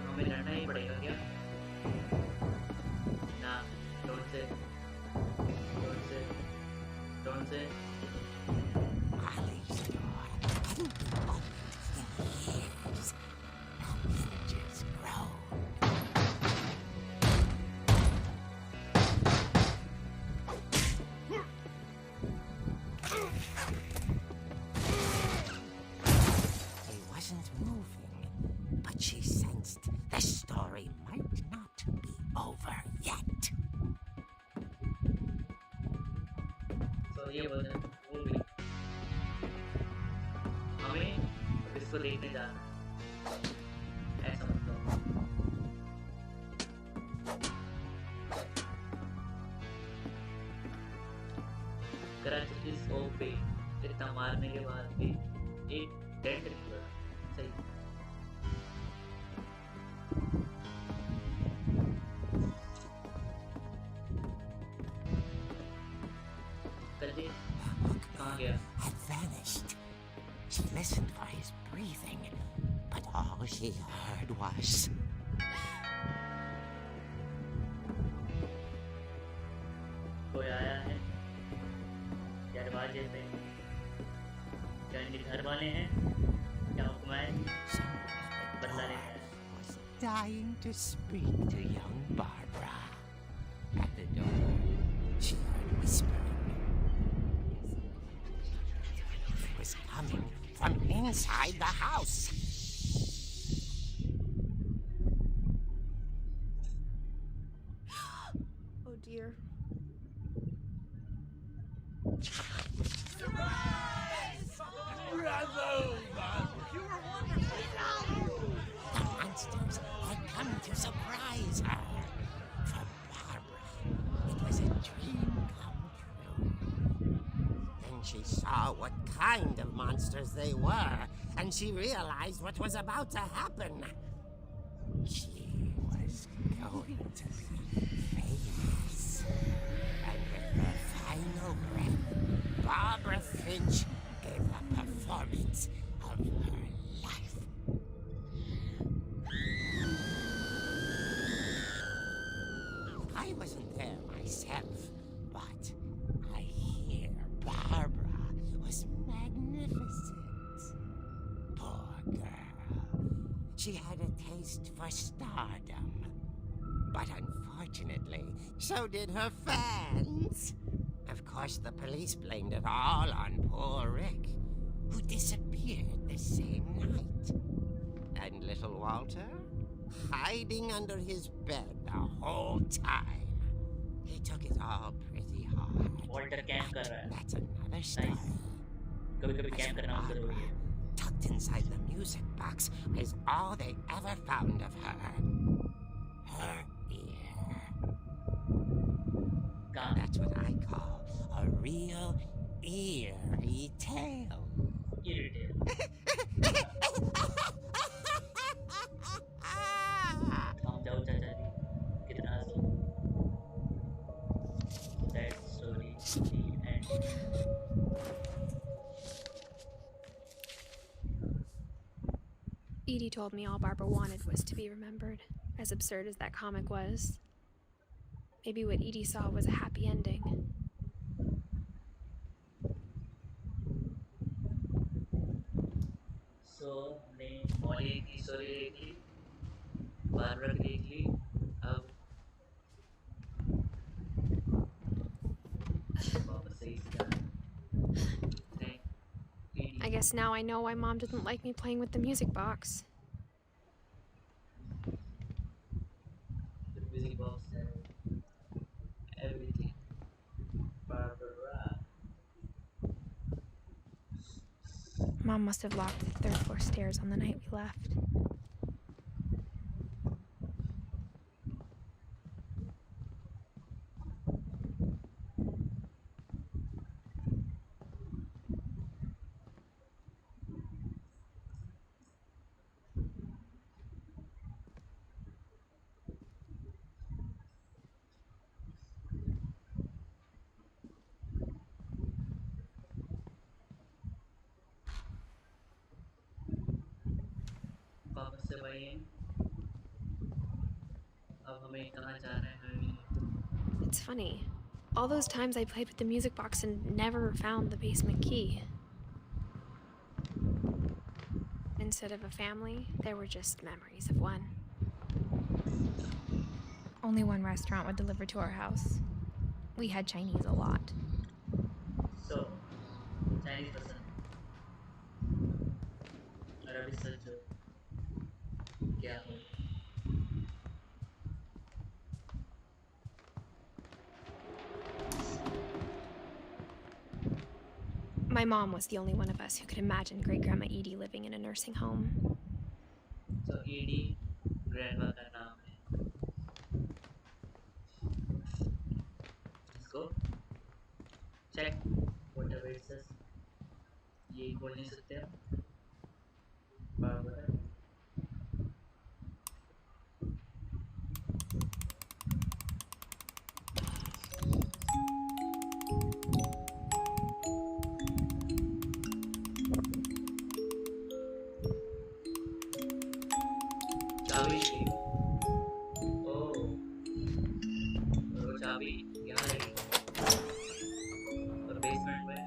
हमें लड़ना ही पड़ेगा क्या ना don't say Molly's door hadn't been opened in years. The hinges groaned. He wasn't moving, but she sensed the story might not be over yet. तो ये बोल रहे वो भी हमें इसको देखने जाना है ऐसा मतलब कराची की स्कोप पे इतना मारने के बाद भी एक डेंट निकला सही कल्ली कहाँ गया Had vanished. She listened for his breathing, but all she heard was कोई आया है दरवाजे पे क्या इनके घर वाले हैं क्या हुक्म है बदला लेना है was dying to speak to young Barbara. At the door, she heard whispering. It was coming from inside the house. Oh dear. The monsters had come to surprise her. For Barbara, it was a dream come true. Then she saw what kind of monsters they were, and she realized what was about to happen. She was going to be famous. And with her final breath, Barbara Finch gave the performance of her life. I wasn't there myself, but I hear Barbara was magnificent. Poor girl. She had a taste for stardom. But unfortunately, so did her fans. Of course, the police blamed it all on poor Rick, who disappeared the same night. And little Walter? Hiding under his bed the whole time. He took it all pretty hard. Walter camp कर रहा है That's another story. कभी-कभी camp करना बहुत जरूरी है Tucked inside the music box is all they ever found of her. Her ear. कहाँ That's what I call a real eerie tale. irritating tale. थम जाओ चाचा जी, कितना सो. That story, the end. Edie told me all Barbara wanted was to be remembered, as absurd as that comic was. Maybe what Edie saw was a happy ending. So हमने Molly की story देख ली, Barbara की देख ली, अब वापस से इसी जाना. Thank I guess now I know why Mom didn't like me playing with the music box. the music box and everything. Barbara. Mom must have locked the third floor stairs on the night we left. वापस से वही है. अब हमें कहाँ जाना है हमें भी. It's funny. All those times I played with the music box and never found the basement key. Instead of a family, there were just memories of one. Only one restaurant would deliver to our house. We had Chinese a lot. So, Chinese person. Arabic culture. क्या हो? My mom was the only one of us who could imagine Great-Grandma Edie living in a nursing home. So Edie, grandma का नाम है. Let's go. Check whatever it says. ये खोल नहीं सकते हम. Barbara. चाबी. ओह, और वो चाबी यहाँ लगी. और बेसमेंट में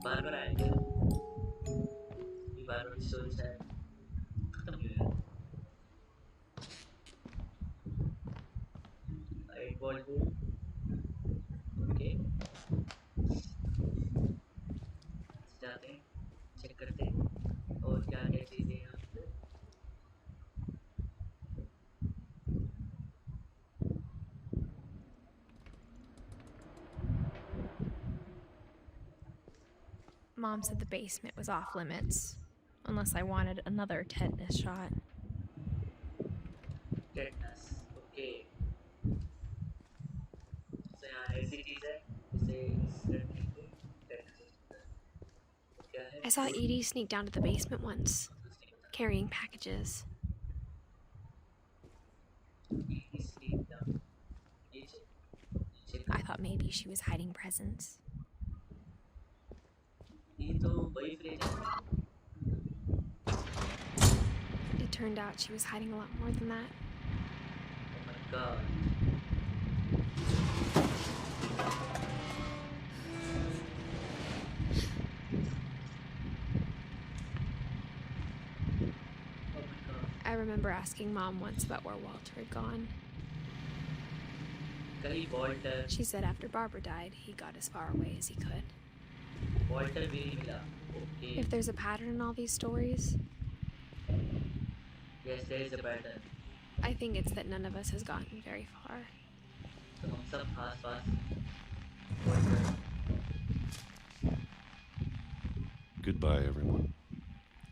बार-बार आएंगे. ये बार-बार स्टोरी शायद खत्म नहीं हुआ. 8 volt. ओके. जाते हैं, चेक करते हैं और क्या-क्या चीजें हैं यहाँ पे. Mom said the basement was off limits, unless I wanted another tetanus shot. Tetanus. Okay. So यहाँ ऐसी चीज है जिसे करने पे tetanus हो सकता है. तो क्या है? I saw Edie sneak down to the basement once, carrying packages. Edie sneak down. नीचे. नीचे. I thought maybe she was hiding presents. ये तो वही फ्रिज है. It turned out she was hiding a lot more than that. Oh my god. Oh my god. I remember asking Mom once about where Walter had gone. कहीं Walter. She said after Barbara died, he got as far away as he could. Walter भी नहीं मिला. Okay. If there's a pattern in all these stories, Yes, there is a pattern. I think it's that none of us has gotten very far. तो हम सब आस-पास Walter. Goodbye, everyone.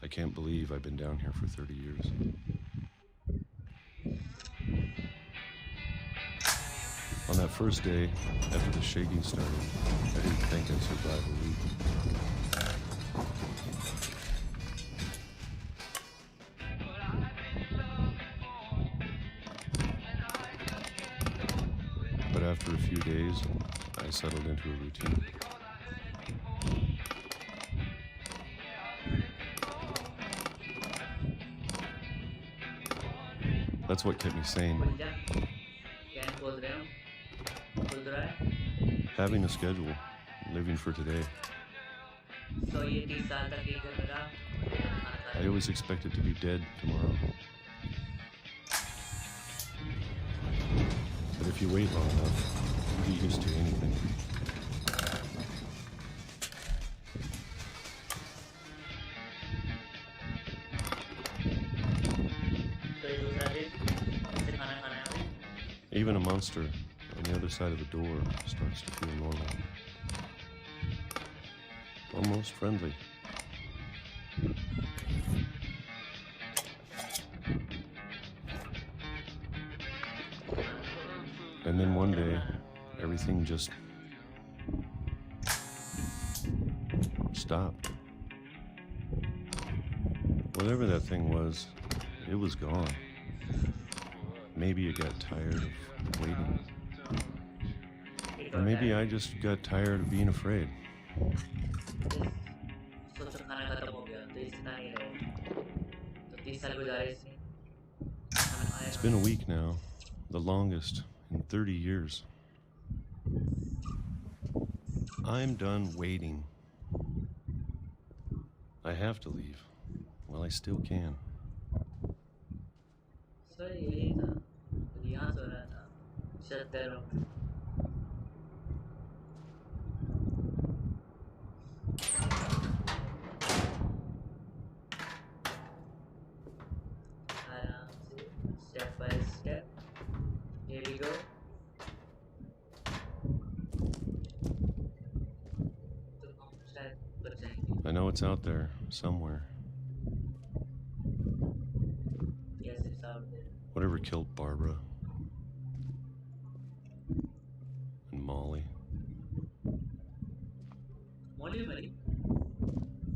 I can't believe I've been down here for 30 years. On that first day, after the shaking started, I didn't think I'd survive a week. After a few days, I settled into a routine. That's what kept me sane. Having a schedule, living for today. I always expected to be dead tomorrow. But if you wait long enough, you get used to anything. Even a monster on the other side of the door starts to feel normal. Almost friendly. And then one day, everything just stopped. Whatever that thing was, it was gone. Maybe it got tired of waiting. Or maybe I just got tired of being afraid. It's been a week now, the longest in 30 years. I'm done waiting. I have to leave while I still can. Step by step. Here we go. I know it's out there, somewhere. Yes, it's out there. Whatever killed Barbara. And Molly. Molly?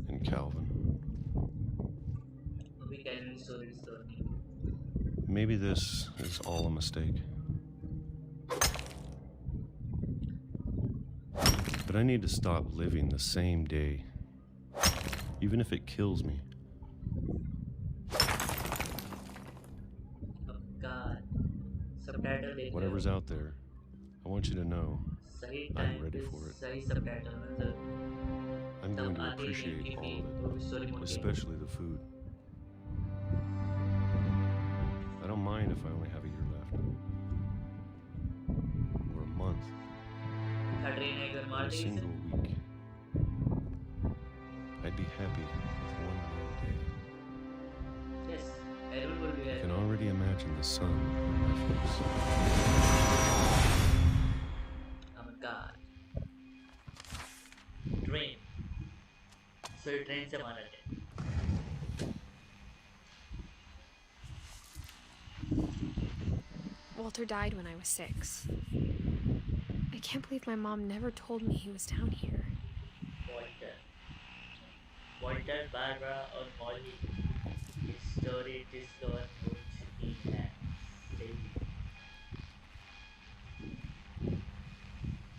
And Calvin. Maybe this is all a mistake. But I need to stop living the same day, even if it kills me. Whatever's out there, I want you to know I'm ready for it. I'm going to appreciate all of it, especially the food. I don't mind if I only have a year left. Or a month. Or a single week. I'd be happy with one more day. I can already imagine the sun on my face. I'm a god. Dream. So train se मारा जाए. Walter died when I was 6. I can't believe my mom never told me he was down here. Walter, Barbara और Molly. इस story discover कुछ ही है.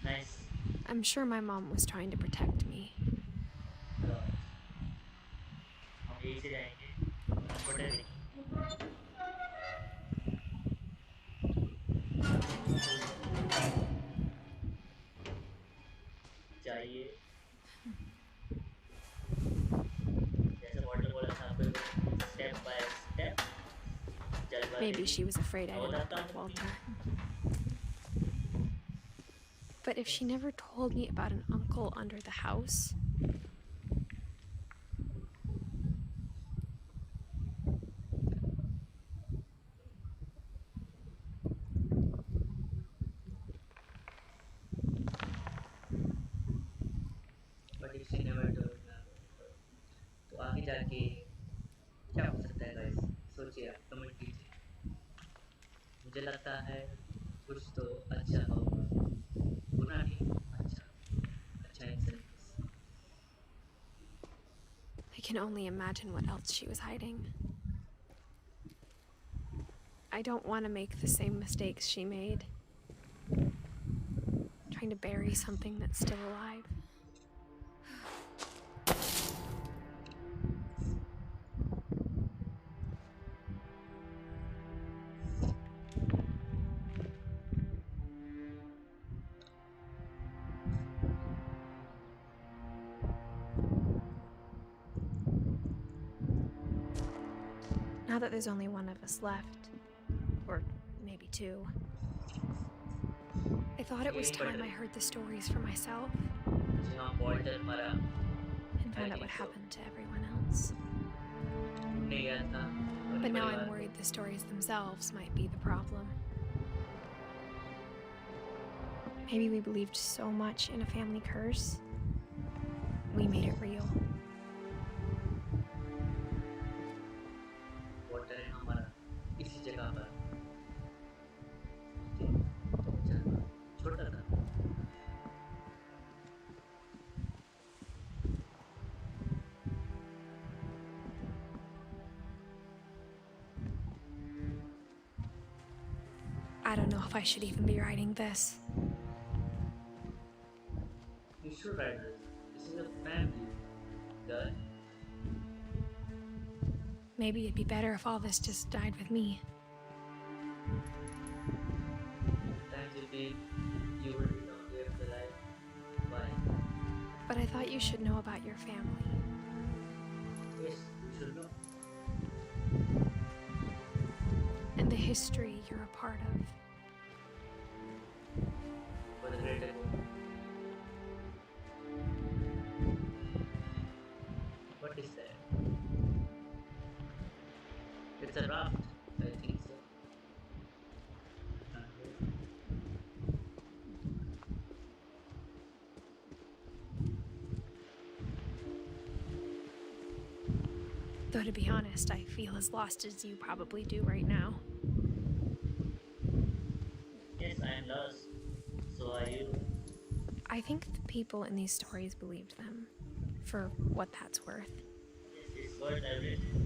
Nice. I'm sure my mom was trying to protect me. हम यहीं से जाएंगे. Maybe she was afraid I didn't love Walter. But if she never told me about an uncle under the house... But if she never told me, तो आगे जाके क्या हो सकता है गाइस? सोचिए, कमेंट कीजिए. मुझे लगता है कुछ तो अच्छा होगा. बुरा नहीं, अच्छा इंसान. I can only imagine what else she was hiding. I don't want to make the same mistakes she made. trying to bury something that's still alive. Now that there's only one of us left, or maybe two, I thought it was time I heard the stories for myself and found out what happened to everyone else. But now I'm worried the stories themselves might be the problem. Maybe we believed so much in a family curse, we made it real. I don't know if I should even be writing this. You should write this. This is a family, girl. Maybe it'd be better if all this just died with me. Sometimes you think you will be not live the life. Why? But I thought you should know about your family. Yes, you should know. And the history you're a part of. For the greater good. What is that? It's a raft, I think so. Though to be honest, I feel as lost as you probably do right now. Yes, I am lost. So are you. I think the people in these stories believed them, for what that's worth. Yes, it's worth everything.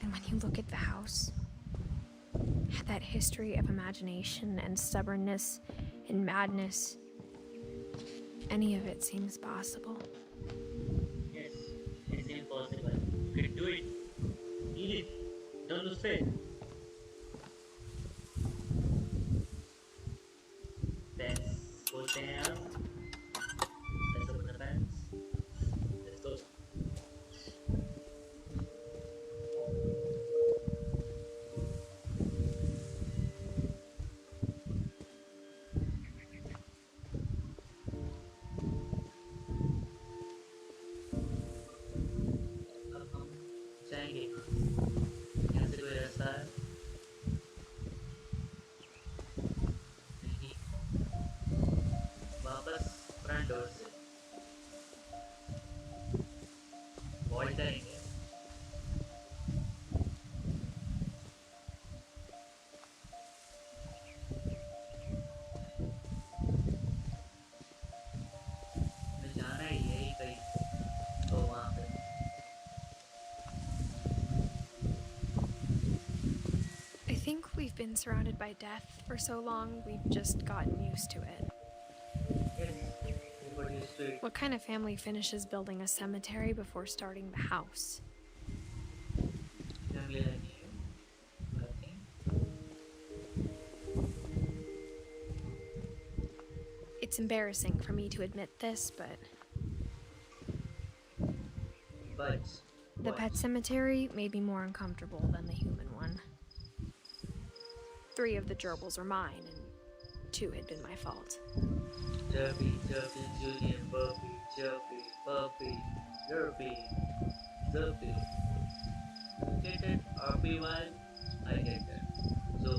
And when you look at the house, that history of imagination and stubbornness and madness, any of it seems possible. Yes, it's impossible. You can do it. Edith, don't lose faith. Pens, full pen out. Let's open the pens. Let's go. अब हम जाएंगे यहाँ से कोई रास्ता है नहीं वापस फ्रंट डोर से वॉल्ट करेंगे हमें जाना ही है यही कहीं तो वहाँ पे I think we've been surrounded by death for so long, we've just gotten used to it. yes we got used to it. What kind of family finishes building a cemetery before starting the house? Family like you, I think. It's embarrassing for me to admit this, but But the pet cemetery made me more uncomfortable than the human one. 3 of the gerbils are mine, and 2 had been my fault. Chirpy, chirpy, Julian, burpy, chirpy, burpy, chirpy, chirpy. You get it? RP1, I get that. So,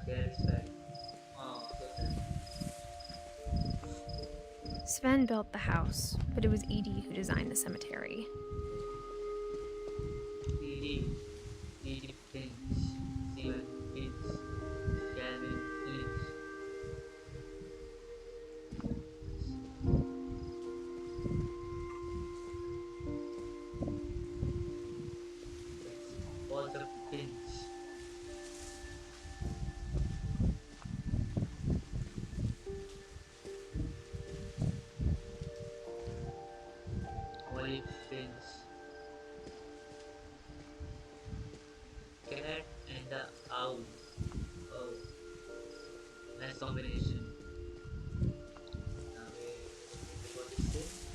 there is back. Oh, Sven built the house, but it was Edie who designed the cemetery. Edith Finch, Edith Finch, Calvin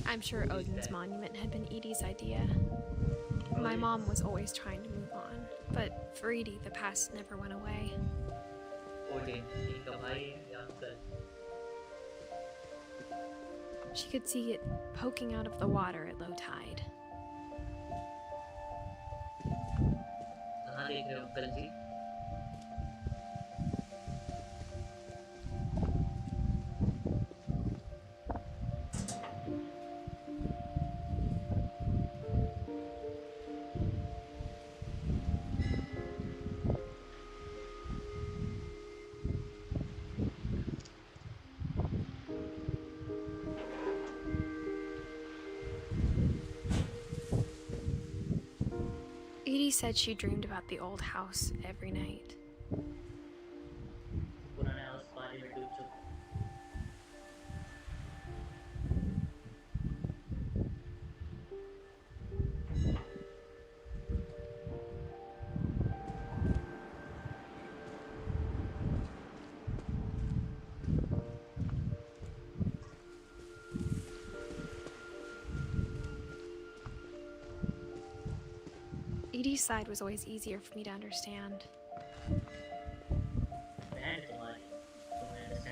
I'm sure Odin's monument had been Edie's idea. My mom was always trying to move on, but for Edie, the past never went away. Odin, इनका भाई है या uncle? She could see it poking out of the water at low tide. कहाँ देख रहे हो uncle ji? Edie said she dreamed about the old house every night. पुराने house पानी में डूब चुका. Edie's side was always easier for me to understand.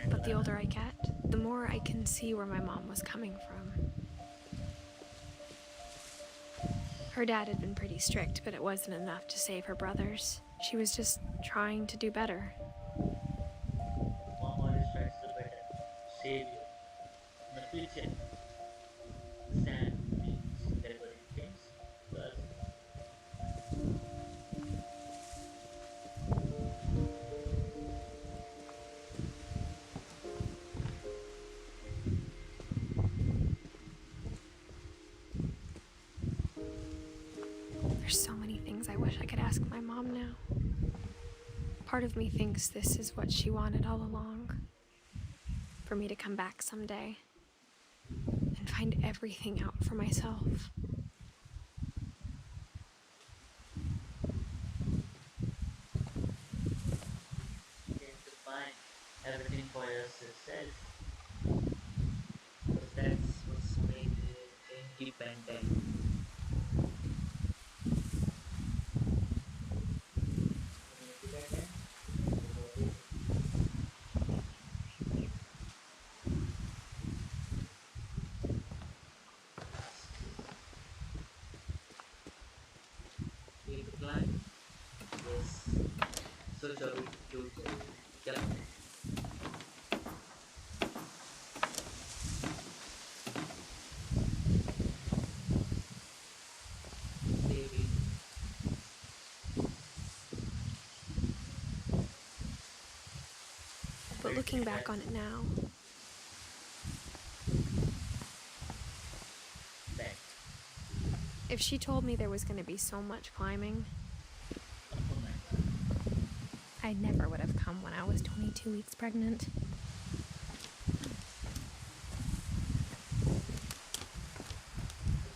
But the older I get, the more I can see where my mom was coming from. Her dad had been pretty strict, but it wasn't enough to save her brothers. She was just trying to do better. Mom always tries to do better, save you. In the future, Sam means delivering things to us. There's so many things I wish I could ask my mom now. Part of me thinks this is what she wanted all along. For me to come back someday and find everything out for myself. You have to find everything for yourself. Because that's what's made you independent. So shall we do yeah. Maybe. But looking back on it now, if she told me there was going to be so much climbing, I never would have come when I was 22 weeks pregnant.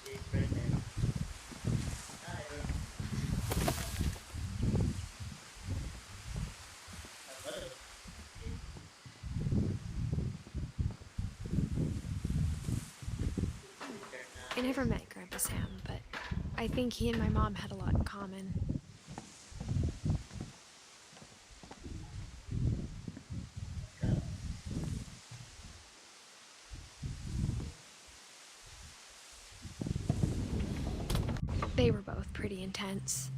She's pregnant. I never met Grandpa Sam, but I think he and my mom had a lot in common. They were both pretty intense.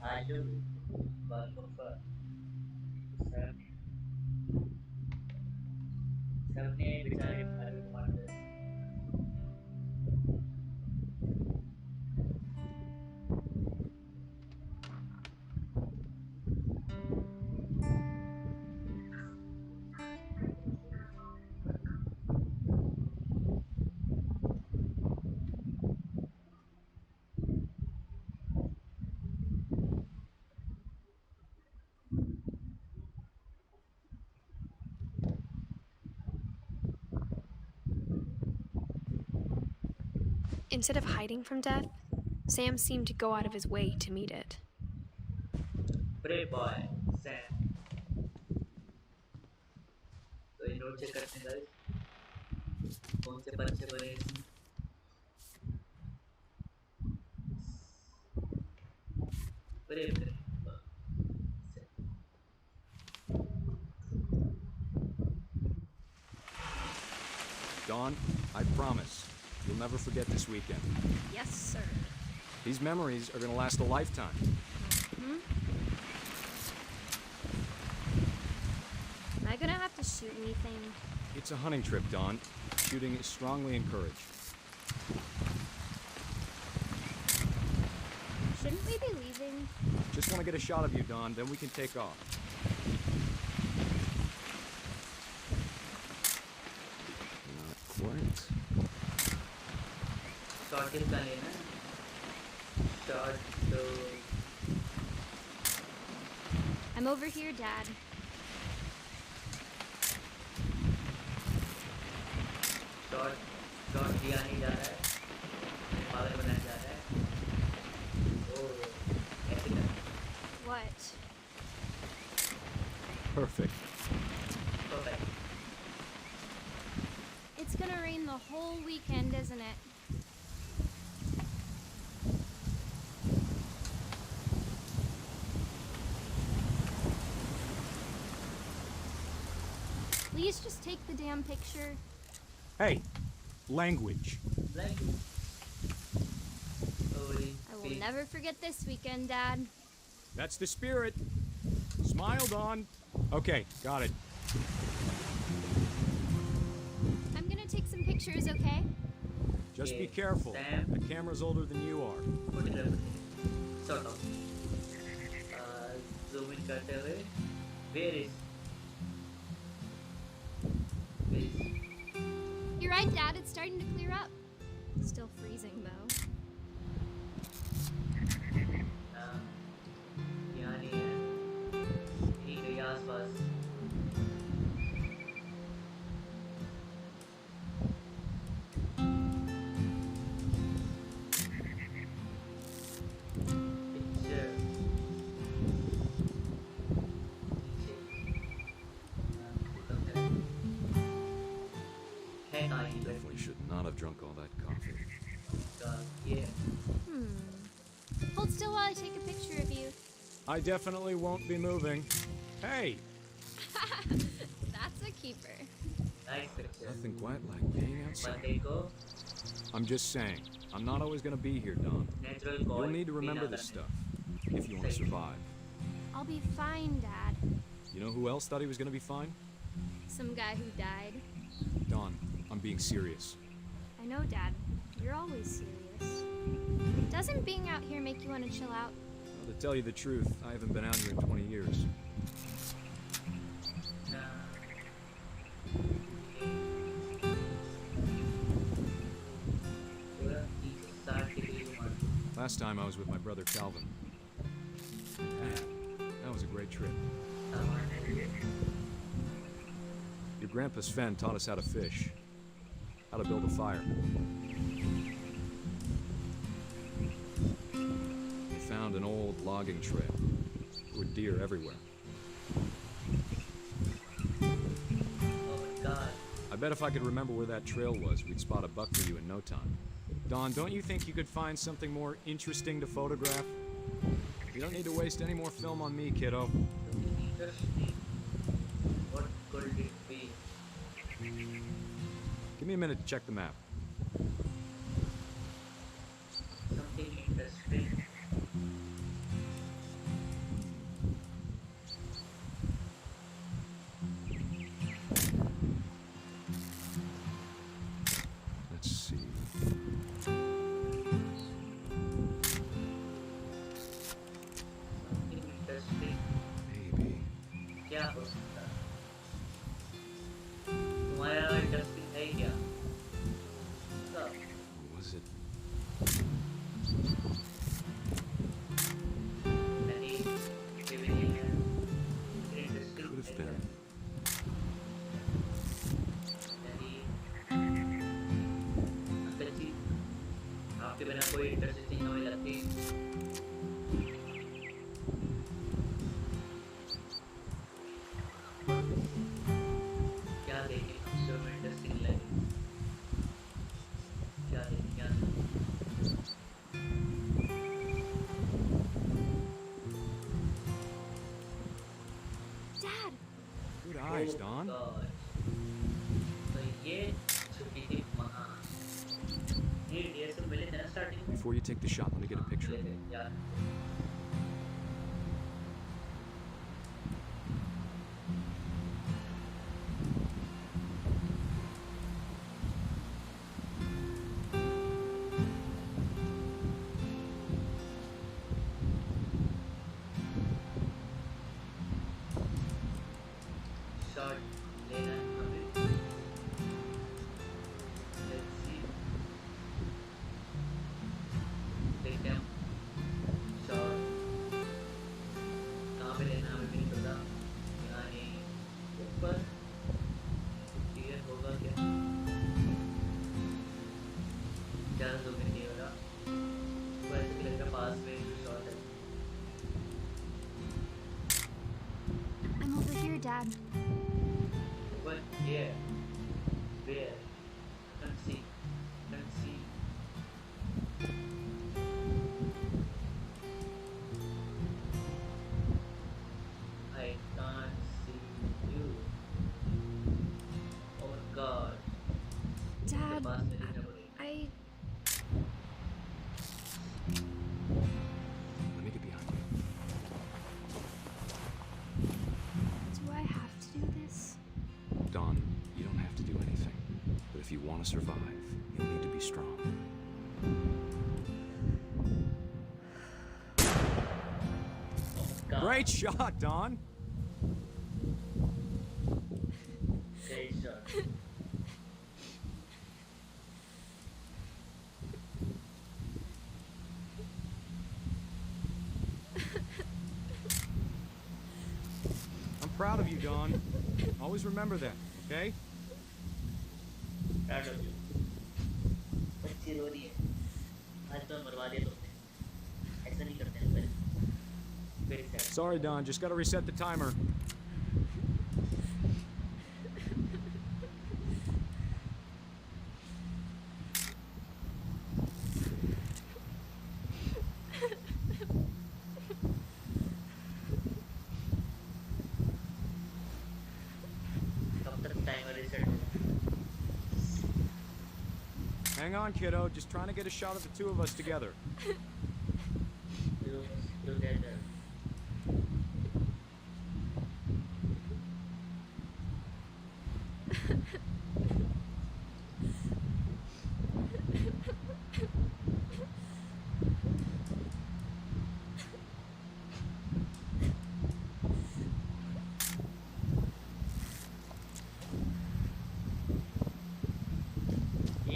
I do. But for सबने बेचारे भाई को मार दिया. Instead of hiding from death, Sam seemed to go out of his way to meet it. Brave boy, Sam. So you road check करते हैं guys कौन से पर्चे बने इसमें बड़े बड़े Dawn, I promise, you'll never forget this weekend. Yes, sir. These memories are gonna last a lifetime. Hmm? Am I gonna have to shoot anything? It's a hunting trip, Dawn. Shooting is strongly encouraged. Shouldn't we be leaving? Just want to get a shot of you, Dawn, then we can take off. Not quite. Shot किसका लेना है shot तो I'm over here, Dad. Shot shot दिया नहीं जा रहा है पागल बनाया जा रहा है ओह ऐसे कर What? Perfect. perfect It's gonna rain the whole weekend, isn't it? Please just take the damn picture. Hey, language. like holy I will shit. never forget this weekend, Dad. That's the spirit. Smile, Dawn. Okay, got it. I'm gonna take some pictures, okay? Just be Okay, careful. Sam. The camera's older than you are. photograph sort of zoom in करते हुए where is You're right, Dad. It's starting to clear up. Still freezing, though. यहाँ नहीं है ठीक है यहाँ आसपास picture है कहाँ ये Definitely should not have drunk all that coffee. ये Hold still while I take a picture of you. I definitely won't be moving. Hey, That's a keeper. nice picture nothing quite like being outside. बंदे को I'm just saying, I'm not always gonna be here, Dawn. natural call You'll need to remember देना this करना stuff if you want to survive. I'll be fine, Dad. You know who else thought he was gonna be fine? Some guy who died. Dawn, I'm being serious. I know, Dad. You're always serious. Doesn't being out here make you want to chill out? Well, to tell you the truth, I haven't been out here in 20 years. पूरा 360 degree घुमा Last time I was with my brother Calvin. Man, that was a great trip. सामान है ये Your grandpa Sven taught us how to fish, how to build a fire. We found an old logging trail. There were deer everywhere. oh my god I bet if I could remember where that trail was, we'd spot a buck for you in no time. Dawn, don't you think you could find something more interesting to photograph? You don't need to waste any more film on me, kiddo. interesting what could it be Give me a minute to check the map. something interesting Let's see. something interesting Maybe. क्या हो सकता है तुम्हारे यहाँ interesting है क्या Or was it? नहीं ये भी नहीं है इंटरेस्टिंग Could have been. नहीं अंकल जी आपके बिना कोई इंटरेस्टिंग हमें लगती क्या देख Thanks, Don. God. तो ये छुट्टी थी वहाँ ये डियर से मिले थे ना स्टार्टिंग में Before you take the shot, let me get a picture मिले of थे you. याद शॉट लेना है हमें लेट्स सी देखते हैं शॉट कहाँ पे लेना है हमें भी नहीं पता यहाँ नहीं ऊपर क्लियर होगा क्या ज़्यादा दूर में नहीं हो रहा ऊपर ऐसे लग रहा पास में जो शॉट है I'm over here, Dad. ऊपर here where can't see can't see I can't see you oh God Dad, पास में देखना पड़ेगा I. Let me get behind you. Do I have to do this? Don, you don't have to do anything. But if you want to survive, you'll need to be strong. God Great shot, Don! great shot I'm proud of you, Don. Always remember that, okay? proud of you बच्ची रो रही है आज तो मरवा दिया तुमने ऐसा नहीं करते हैं पहले very sad Sorry, Don. Just gotta reset the timer. कब तक टाइमर रीसेट होगा Hang on, kiddo. Just trying to get a shot of the two of us together. together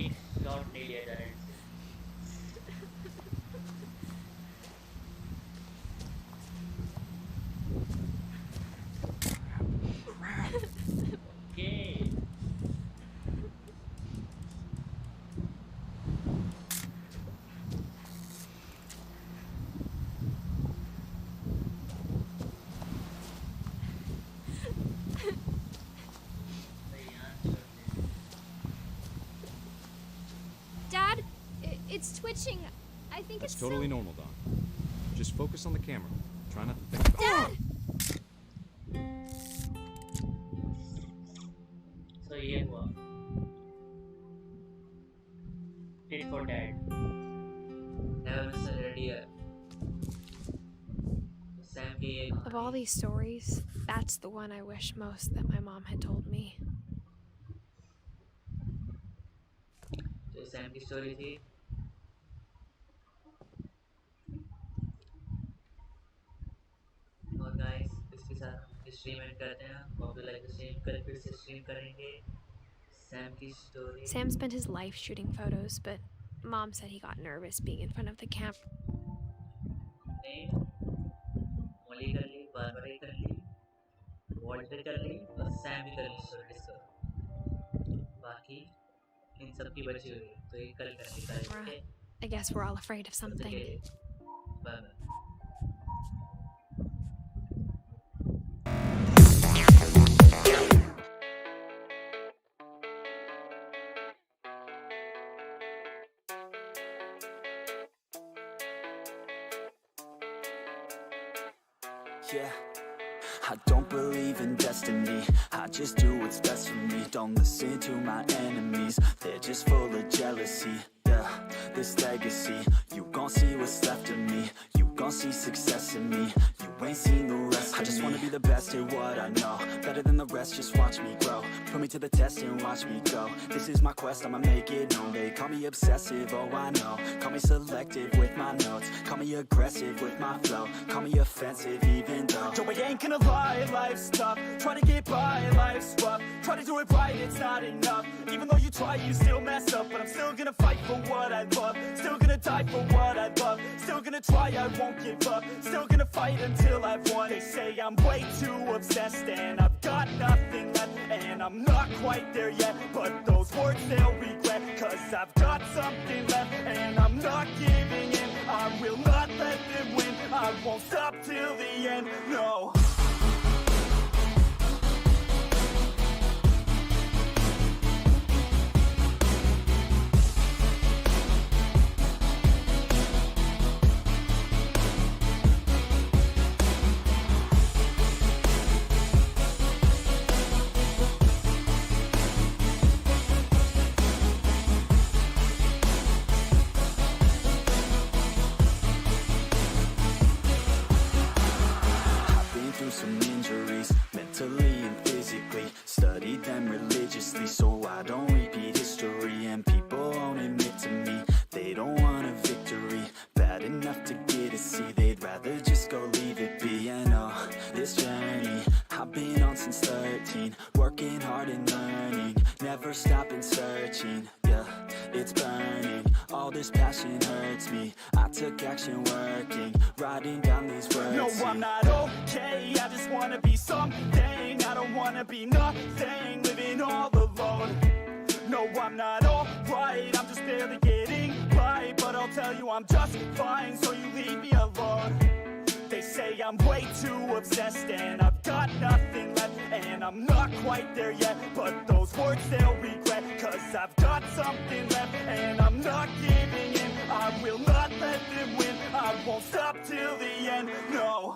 एक शॉट नहीं लिया जा रहा है इनसे Okay. Dad, it's twitching. I think That's it's totally silly. normal, Don. Just focus on the camera. Try not to think. Dad! So ये हुआ tit for tat never miss a idea Sam की ये Of all these stories, that's the one I wish most that my mom had told me. जो Sam की story थी और guys इसके साथ हम स्ट्रीम एंड करते हैं hope you like the stream कल फिर से स्ट्रीम करेंगे सैम की story Sam spent his life shooting photos, but Mom said he got nervous being in front of the camera. ने मोली कर ली बारबरा कर ली वॉल्टर कर ली और सैम भी कर ली स्टोरी डिस्कवर बाकी इन सब की बची हुई है तो ये कल करेंगे कल ठीक है I guess we're all afraid of तब तक के something. लिए bye bye Yeah, I don't believe in destiny, I just do what's best for me. Don't listen to my enemies, they're just full of jealousy. Yeah, this legacy, you gon' see what's left of me. You gon' see success in me, you ain't seen the rest of me. I just wanna be the best at what I know, better than the rest, just watch me grow. Put me to the test and watch me go. This is my quest, I'ma make it known. They call me obsessive, oh I know. Call me selective with my notes, call me aggressive with my flow. Call me offensive even though Joe, I ain't gonna lie, life's tough. Try to get by, life's rough. Try to do it right, it's not enough. Even though you try, you still mess up. But I'm still gonna fight for what I love, still gonna die for what I love, still gonna try, I won't give up, still gonna fight until I've won. They say I'm way too obsessed and I've got nothing left, and I'm not quite there yet, but those words they'll regret, cause I've got something left and I'm not giving in. I will not let them win, I won't stop till the end, no. Some injuries, mentally and physically. Studied them religiously so I don't repeat history. And people won't admit to me they don't want a victory bad enough to get a C. They'd rather just go leave it be. And oh, this journey I've been on since 13, working hard and learning, never stopping searching. Yeah, it's burning, all this passion hurts me. I took action working, writing down these words. No, I'm not okay, I just wanna be something. I don't wanna be nothing, living all alone. No, I'm not alright, I'm just barely getting by. But I'll tell you I'm just fine, so you leave me alone. They say I'm way too obsessed and I've got nothing left, and I'm not quite there yet, but those words they'll regret, cause I've got something left and I'm not giving in. I will not let them win, I won't stop till the end, no.